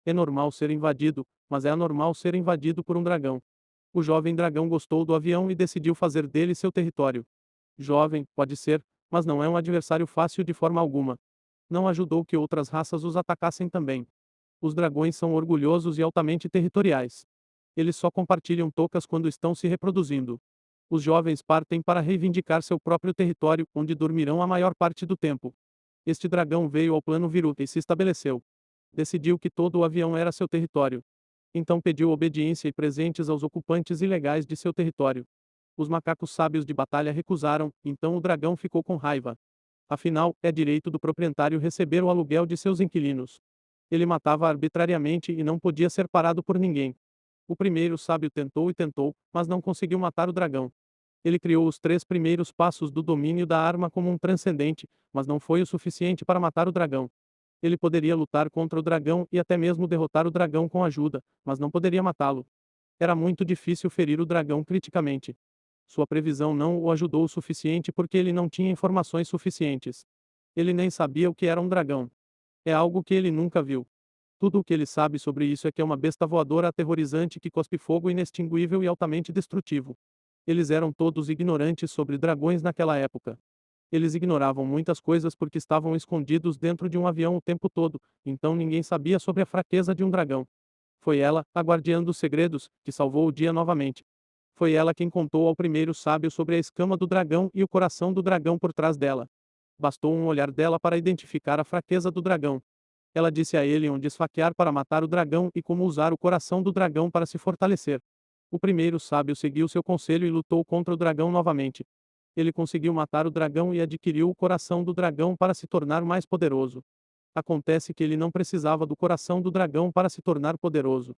É normal ser invadido, mas é anormal ser invadido por um dragão. O jovem dragão gostou do avião e decidiu fazer dele seu território. Jovem, pode ser, mas não é um adversário fácil de forma alguma. Não ajudou que outras raças os atacassem também. Os dragões são orgulhosos e altamente territoriais. Eles só compartilham tocas quando estão se reproduzindo. Os jovens partem para reivindicar seu próprio território, onde dormirão a maior parte do tempo. Este dragão veio ao plano Virut e se estabeleceu. Decidiu que todo o avião era seu território. Então pediu obediência e presentes aos ocupantes ilegais de seu território. Os macacos sábios de batalha recusaram, então o dragão ficou com raiva. Afinal, é direito do proprietário receber o aluguel de seus inquilinos. Ele matava arbitrariamente e não podia ser parado por ninguém. O primeiro sábio tentou e tentou, mas não conseguiu matar o dragão. Ele criou os 3 primeiros passos do domínio da arma como um transcendente, mas não foi o suficiente para matar o dragão. Ele poderia lutar contra o dragão e até mesmo derrotar o dragão com ajuda, mas não poderia matá-lo. Era muito difícil ferir o dragão criticamente. Sua previsão não o ajudou o suficiente porque ele não tinha informações suficientes. Ele nem sabia o que era um dragão. É algo que ele nunca viu. Tudo o que ele sabe sobre isso é que é uma besta voadora aterrorizante que cospe fogo inextinguível e altamente destrutivo. Eles eram todos ignorantes sobre dragões naquela época. Eles ignoravam muitas coisas porque estavam escondidos dentro de um avião o tempo todo, então ninguém sabia sobre a fraqueza de um dragão. Foi ela, a guardiã dos segredos, que salvou o dia novamente. Foi ela quem contou ao primeiro sábio sobre a escama do dragão e o coração do dragão por trás dela. Bastou um olhar dela para identificar a fraqueza do dragão. Ela disse a ele onde esfaquear para matar o dragão e como usar o coração do dragão para se fortalecer. O primeiro sábio seguiu seu conselho e lutou contra o dragão novamente. Ele conseguiu matar o dragão e adquiriu o coração do dragão para se tornar mais poderoso. Acontece que ele não precisava do coração do dragão para se tornar poderoso.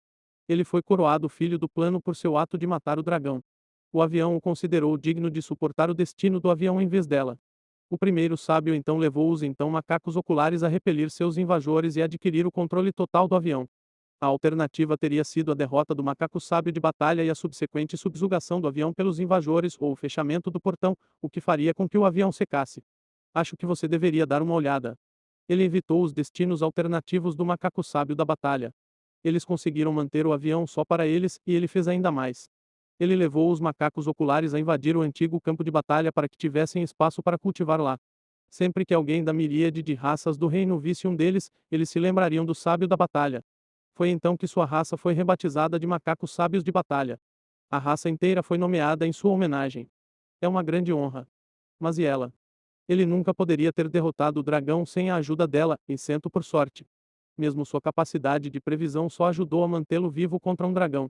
Ele foi coroado filho do plano por seu ato de matar o dragão. O avião o considerou digno de suportar o destino do avião em vez dela. O primeiro sábio então levou os então macacos oculares a repelir seus invasores e adquirir o controle total do avião. A alternativa teria sido a derrota do macaco sábio de batalha e a subsequente subjugação do avião pelos invasores ou o fechamento do portão, o que faria com que o avião secasse. Acho que você deveria dar uma olhada. Ele evitou os destinos alternativos do macaco sábio da batalha. Eles conseguiram manter o avião só para eles, e ele fez ainda mais. Ele levou os macacos oculares a invadir o antigo campo de batalha para que tivessem espaço para cultivar lá. Sempre que alguém da miríade de raças do reino visse um deles, eles se lembrariam do sábio da batalha. Foi então que sua raça foi rebatizada de macacos sábios de batalha. A raça inteira foi nomeada em sua homenagem. É uma grande honra. Mas e ela? Ele nunca poderia ter derrotado o dragão sem a ajuda dela, exceto por sorte. Mesmo sua capacidade de previsão só ajudou a mantê-lo vivo contra um dragão.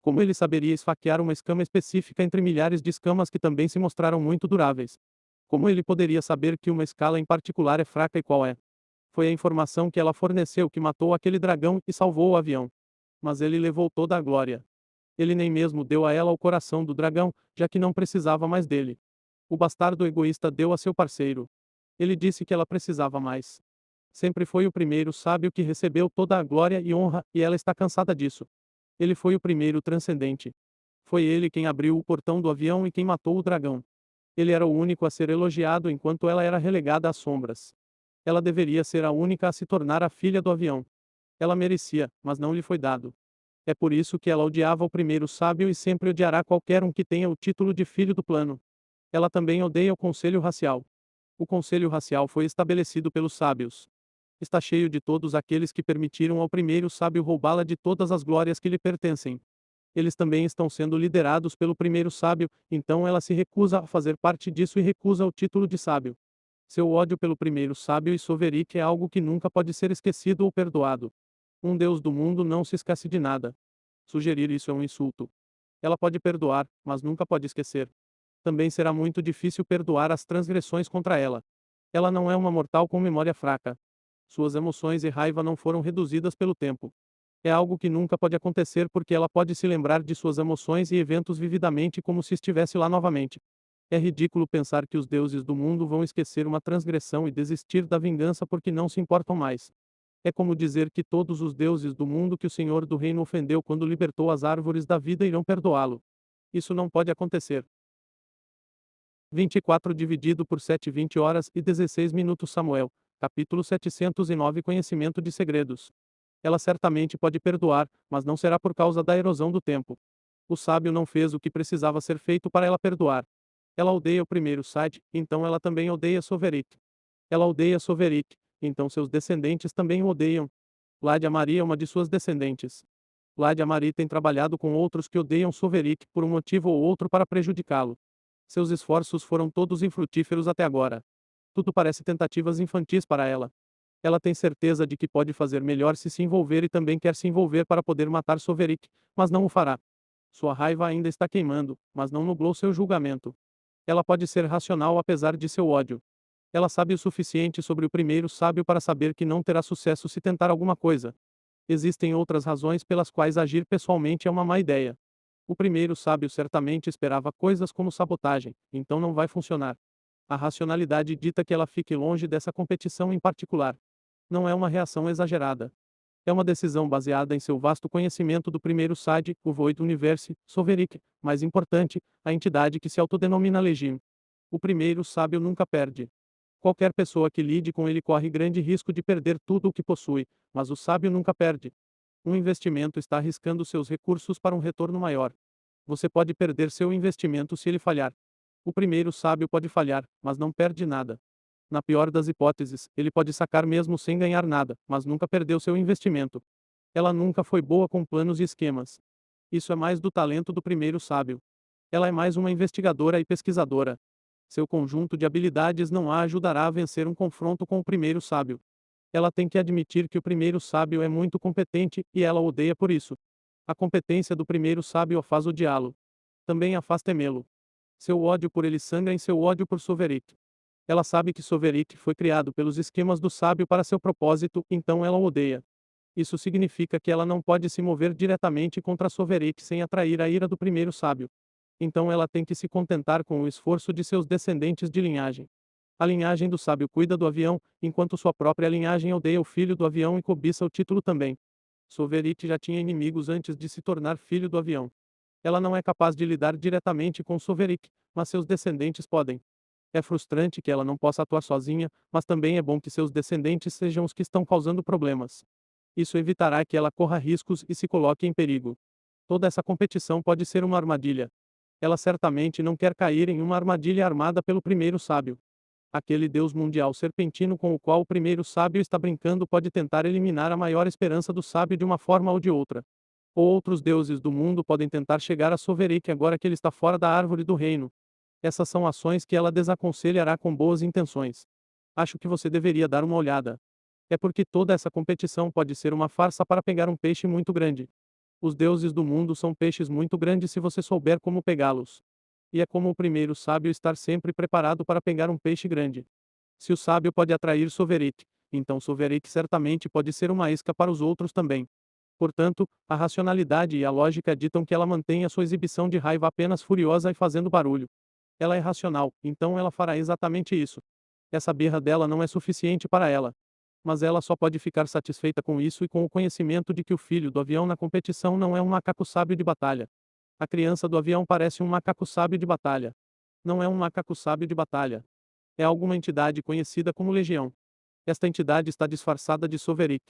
Como ele saberia esfaquear uma escama específica entre milhares de escamas que também se mostraram muito duráveis? Como ele poderia saber que uma escala em particular é fraca e qual é? Foi a informação que ela forneceu que matou aquele dragão e salvou o avião. Mas ele levou toda a glória. Ele nem mesmo deu a ela o coração do dragão, já que não precisava mais dele. O bastardo egoísta deu a seu parceiro. Ele disse que ela precisava mais. Sempre foi o primeiro sábio que recebeu toda a glória e honra, e ela está cansada disso. Ele foi o primeiro transcendente. Foi ele quem abriu o portão do avião e quem matou o dragão. Ele era o único a ser elogiado enquanto ela era relegada às sombras. Ela deveria ser a única a se tornar a filha do avião. Ela merecia, mas não lhe foi dado. É por isso que ela odiava o primeiro sábio e sempre odiará qualquer um que tenha o título de filho do plano. Ela também odeia o conselho racial. O conselho racial foi estabelecido pelos sábios. Está cheio de todos aqueles que permitiram ao primeiro sábio roubá-la de todas as glórias que lhe pertencem. Eles também estão sendo liderados pelo primeiro sábio, então ela se recusa a fazer parte disso e recusa o título de sábio. Seu ódio pelo primeiro sábio e Soverik é algo que nunca pode ser esquecido ou perdoado. Um Deus do mundo não se esquece de nada. Sugerir isso é um insulto. Ela pode perdoar, mas nunca pode esquecer. Também será muito difícil perdoar as transgressões contra ela. Ela não é uma mortal com memória fraca. Suas emoções e raiva não foram reduzidas pelo tempo. É algo que nunca pode acontecer porque ela pode se lembrar de suas emoções e eventos vividamente como se estivesse lá novamente. É ridículo pensar que os deuses do mundo vão esquecer uma transgressão e desistir da vingança porque não se importam mais. É como dizer que todos os deuses do mundo que o Senhor do Reino ofendeu quando libertou as árvores da vida irão perdoá-lo. Isso não pode acontecer. 24 dividido por 7 20 horas e 16 minutos Samuel, capítulo 709 Conhecimento de segredos. Ela certamente pode perdoar, mas não será por causa da erosão do tempo. O sábio não fez o que precisava ser feito para ela perdoar. Ela odeia o primeiro site, então ela também odeia Soverik. Ela odeia Soverik, então seus descendentes também o odeiam. Ládia Maria é uma de suas descendentes. Ládia Maria tem trabalhado com outros que odeiam Soverik por um motivo ou outro para prejudicá-lo. Seus esforços foram todos infrutíferos até agora. Tudo parece tentativas infantis para ela. Ela tem certeza de que pode fazer melhor se envolver e também quer se envolver para poder matar Soverik, mas não o fará. Sua raiva ainda está queimando, mas não nublou seu julgamento. Ela pode ser racional apesar de seu ódio. Ela sabe o suficiente sobre o primeiro sábio para saber que não terá sucesso se tentar alguma coisa. Existem outras razões pelas quais agir pessoalmente é uma má ideia. O primeiro sábio certamente esperava coisas como sabotagem, então não vai funcionar. A racionalidade dita que ela fique longe dessa competição em particular. Não é uma reação exagerada. É uma decisão baseada em seu vasto conhecimento do primeiro side, o Void Universe, Soverik, mais importante, a entidade que se autodenomina Legim. O primeiro sábio nunca perde. Qualquer pessoa que lide com ele corre grande risco de perder tudo o que possui, mas o sábio nunca perde. Um investimento está arriscando seus recursos para um retorno maior. Você pode perder seu investimento se ele falhar. O primeiro sábio pode falhar, mas não perde nada. Na pior das hipóteses, ele pode sacar mesmo sem ganhar nada, mas nunca perdeu seu investimento. Ela nunca foi boa com planos e esquemas. Isso é mais do talento do primeiro sábio. Ela é mais uma investigadora e pesquisadora. Seu conjunto de habilidades não a ajudará a vencer um confronto com o primeiro sábio. Ela tem que admitir que o primeiro sábio é muito competente, e ela o odeia por isso. A competência do primeiro sábio a faz odiá-lo. Também a faz temê-lo. Seu ódio por ele sangra em seu ódio por Sovereign. Ela sabe que Sovereign foi criado pelos esquemas do sábio para seu propósito, então ela o odeia. Isso significa que ela não pode se mover diretamente contra Sovereign sem atrair a ira do primeiro sábio. Então ela tem que se contentar com o esforço de seus descendentes de linhagem. A linhagem do sábio cuida do avião, enquanto sua própria linhagem odeia o filho do avião e cobiça o título também. Sovereign já tinha inimigos antes de se tornar filho do avião. Ela não é capaz de lidar diretamente com Sovereign, mas seus descendentes podem. É frustrante que ela não possa atuar sozinha, mas também é bom que seus descendentes sejam os que estão causando problemas. Isso evitará que ela corra riscos e se coloque em perigo. Toda essa competição pode ser uma armadilha. Ela certamente não quer cair em uma armadilha armada pelo primeiro sábio. Aquele deus mundial serpentino com o qual o primeiro sábio está brincando pode tentar eliminar a maior esperança do sábio de uma forma ou de outra. Ou outros deuses do mundo podem tentar chegar a Sovereign agora que ele está fora da árvore do reino. Essas são ações que ela desaconselhará com boas intenções. Acho que você deveria dar uma olhada. É porque toda essa competição pode ser uma farsa para pegar um peixe muito grande. Os deuses do mundo são peixes muito grandes se você souber como pegá-los. E é como o primeiro sábio estar sempre preparado para pegar um peixe grande. Se o sábio pode atrair Sovereign, então Sovereign certamente pode ser uma isca para os outros também. Portanto, a racionalidade e a lógica ditam que ela mantenha sua exibição de raiva apenas furiosa e fazendo barulho. Ela é racional, então ela fará exatamente isso. Essa birra dela não é suficiente para ela. Mas ela só pode ficar satisfeita com isso e com o conhecimento de que o filho do avião na competição não é um macaco sábio de batalha. A criança do avião parece um macaco sábio de batalha. Não é um macaco sábio de batalha. É alguma entidade conhecida como Legião. Esta entidade está disfarçada de Sovereign.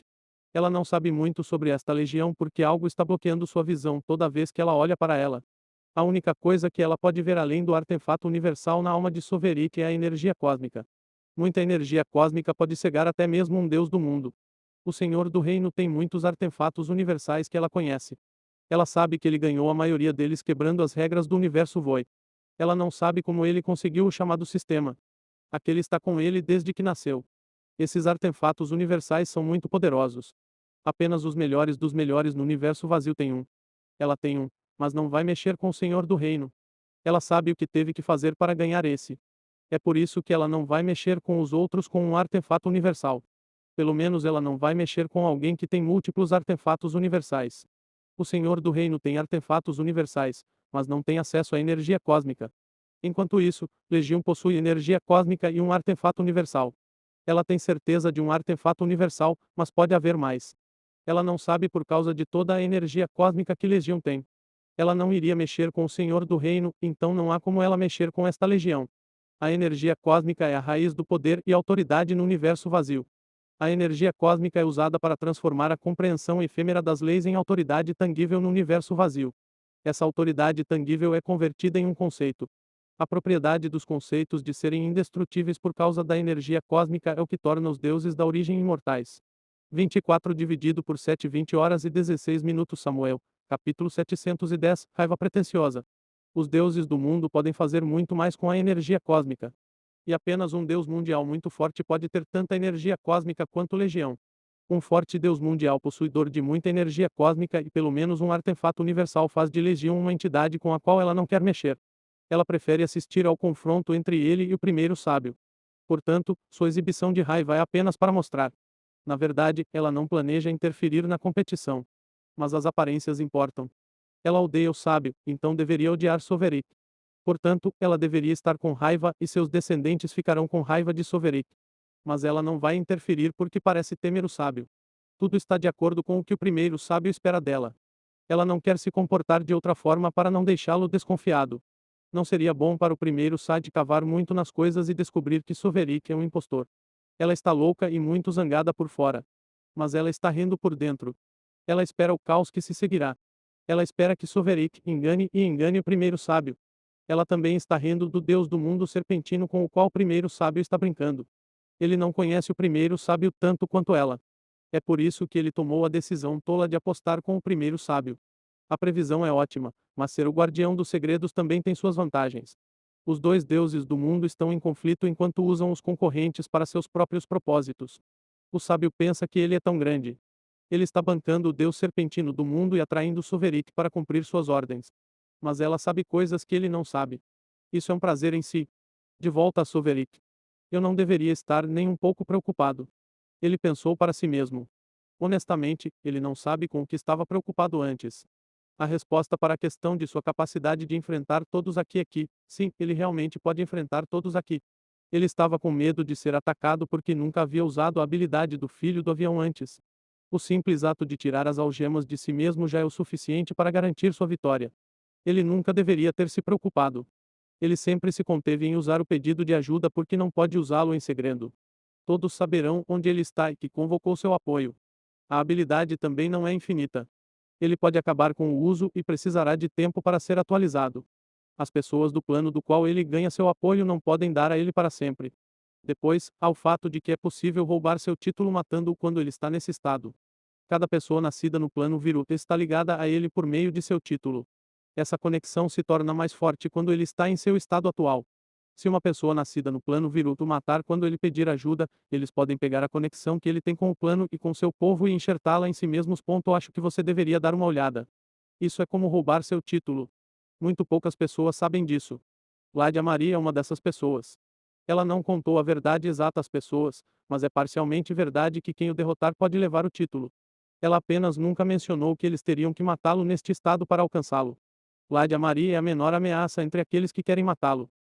Ela não sabe muito sobre esta legião porque algo está bloqueando sua visão toda vez que ela olha para ela. A única coisa que ela pode ver além do artefato universal na alma de Sovereign é a energia cósmica. Muita energia cósmica pode cegar até mesmo um deus do mundo. O Senhor do Reino tem muitos artefatos universais que ela conhece. Ela sabe que ele ganhou a maioria deles quebrando as regras do universo Void. Ela não sabe como ele conseguiu o chamado sistema. Aquele está com ele desde que nasceu. Esses artefatos universais são muito poderosos. Apenas os melhores dos melhores no universo vazio têm um. Ela tem um, mas não vai mexer com o Senhor do Reino. Ela sabe o que teve que fazer para ganhar esse. É por isso que ela não vai mexer com os outros com um artefato universal. Pelo menos ela não vai mexer com alguém que tem múltiplos artefatos universais. O Senhor do Reino tem artefatos universais, mas não tem acesso à energia cósmica. Enquanto isso, Legião possui energia cósmica e um artefato universal. Ela tem certeza de um artefato universal, mas pode haver mais. Ela não sabe por causa de toda a energia cósmica que Legião tem. Ela não iria mexer com o Senhor do Reino, então não há como ela mexer com esta Legião. A energia cósmica é a raiz do poder e autoridade no universo vazio. A energia cósmica é usada para transformar a compreensão efêmera das leis em autoridade tangível no universo vazio. Essa autoridade tangível é convertida em um conceito. A propriedade dos conceitos de serem indestrutíveis por causa da energia cósmica é o que torna os deuses da origem imortais. 24 dividido por 7 20 horas e 16 minutos Samuel, capítulo 710, raiva pretensiosa. Os deuses do mundo podem fazer muito mais com a energia cósmica. E apenas um deus mundial muito forte pode ter tanta energia cósmica quanto Legião. Um forte deus mundial possuidor de muita energia cósmica e pelo menos um artefato universal faz de Legião uma entidade com a qual ela não quer mexer. Ela prefere assistir ao confronto entre ele e o primeiro sábio. Portanto, sua exibição de raiva é apenas para mostrar. Na verdade, ela não planeja interferir na competição. Mas as aparências importam. Ela odeia o sábio, então deveria odiar Sovereign. Portanto, ela deveria estar com raiva e seus descendentes ficarão com raiva de Sovereign. Mas ela não vai interferir porque parece temer o sábio. Tudo está de acordo com o que o primeiro sábio espera dela. Ela não quer se comportar de outra forma para não deixá-lo desconfiado. Não seria bom para o primeiro sábio cavar muito nas coisas e descobrir que Sovereign é um impostor. Ela está louca e muito zangada por fora. Mas ela está rindo por dentro. Ela espera o caos que se seguirá. Ela espera que Sovereign engane e engane o primeiro sábio. Ela também está rindo do deus do mundo serpentino com o qual o primeiro sábio está brincando. Ele não conhece o primeiro sábio tanto quanto ela. É por isso que ele tomou a decisão tola de apostar com o primeiro sábio. A previsão é ótima, mas ser o guardião dos segredos também tem suas vantagens. Os dois deuses do mundo estão em conflito enquanto usam os concorrentes para seus próprios propósitos. O sábio pensa que ele é tão grande. Ele está bancando o deus serpentino do mundo e atraindo Sovereign para cumprir suas ordens. Mas ela sabe coisas que ele não sabe. Isso é um prazer em si. De volta a Soverick. Eu não deveria estar nem um pouco preocupado. Ele pensou para si mesmo. Honestamente, ele não sabe com o que estava preocupado antes. A resposta para a questão de sua capacidade de enfrentar todos aqui, sim, ele realmente pode enfrentar todos aqui. Ele estava com medo de ser atacado porque nunca havia usado a habilidade do filho do avião antes. O simples ato de tirar as algemas de si mesmo já é o suficiente para garantir sua vitória. Ele nunca deveria ter se preocupado. Ele sempre se conteve em usar o pedido de ajuda porque não pode usá-lo em segredo. Todos saberão onde ele está e que convocou seu apoio. A habilidade também não é infinita. Ele pode acabar com o uso e precisará de tempo para ser atualizado. As pessoas do plano do qual ele ganha seu apoio não podem dar a ele para sempre. Depois, há o fato de que é possível roubar seu título matando-o quando ele está nesse estado. Cada pessoa nascida no plano Viruta está ligada a ele por meio de seu título. Essa conexão se torna mais forte quando ele está em seu estado atual. Se uma pessoa nascida no plano Viruto matar quando ele pedir ajuda, eles podem pegar a conexão que ele tem com o plano e com seu povo e enxertá-la em si mesmos. Acho que você deveria dar uma olhada. Isso é como roubar seu título. Muito poucas pessoas sabem disso. Ládia Maria é uma dessas pessoas. Ela não contou a verdade exata às pessoas, mas é parcialmente verdade que quem o derrotar pode levar o título. Ela apenas nunca mencionou que eles teriam que matá-lo neste estado para alcançá-lo. Ládia Maria é a menor ameaça entre aqueles que querem matá-lo.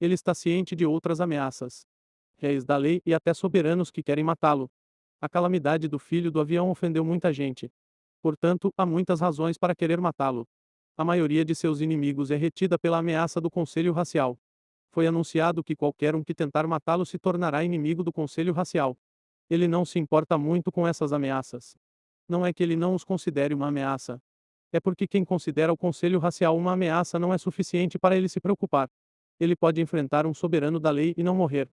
Ele está ciente de outras ameaças. Reis da lei e até soberanos que querem matá-lo. A calamidade do filho do avião ofendeu muita gente. Portanto, há muitas razões para querer matá-lo. A maioria de seus inimigos é retida pela ameaça do Conselho Racial. Foi anunciado que qualquer um que tentar matá-lo se tornará inimigo do Conselho Racial. Ele não se importa muito com essas ameaças. Não é que ele não os considere uma ameaça. É porque quem considera o Conselho Racial uma ameaça não é suficiente para ele se preocupar. Ele pode enfrentar um soberano da lei e não morrer.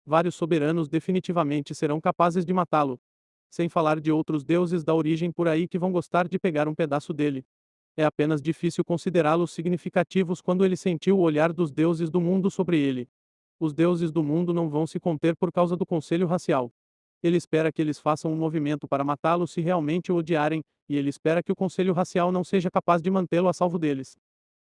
Vários soberanos definitivamente serão capazes de matá-lo. Sem falar de outros deuses da origem por aí que vão gostar de pegar um pedaço dele. É apenas difícil considerá-los significativos quando ele sentiu o olhar dos deuses do mundo sobre ele. Os deuses do mundo não vão se conter por causa do Conselho Racial. Ele espera que eles façam um movimento para matá-lo se realmente o odiarem, e ele espera que o Conselho Racial não seja capaz de mantê-lo a salvo deles.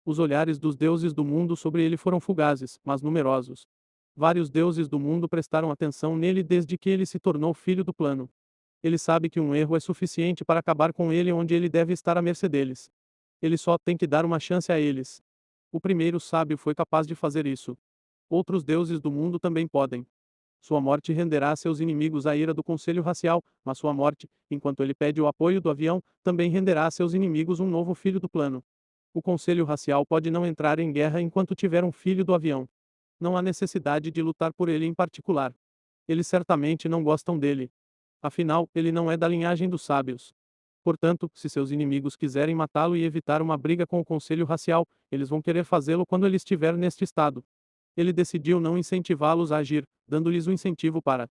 Os olhares dos deuses do mundo sobre ele foram fugazes, mas numerosos. Vários deuses do mundo prestaram atenção nele desde que ele se tornou filho do plano. Ele sabe que um erro é suficiente para acabar com ele onde ele deve estar à mercê deles. Ele só tem que dar uma chance a eles. O primeiro sábio foi capaz de fazer isso. Outros deuses do mundo também podem. Sua morte renderá a seus inimigos a ira do Conselho Racial, mas sua morte, enquanto ele pede o apoio do avião, também renderá a seus inimigos um novo filho do plano. O Conselho Racial pode não entrar em guerra enquanto tiver um filho do avião. Não há necessidade de lutar por ele em particular. Eles certamente não gostam dele. Afinal, ele não é da linhagem dos sábios. Portanto, se seus inimigos quiserem matá-lo e evitar uma briga com o Conselho Racial, eles vão querer fazê-lo quando ele estiver neste estado. Ele decidiu não incentivá-los a agir, dando-lhes o incentivo para.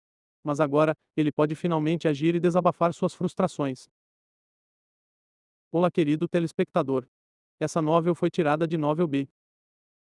Mas agora, ele pode finalmente agir e desabafar suas frustrações. Olá, querido telespectador. Essa novel foi tirada de Novel B.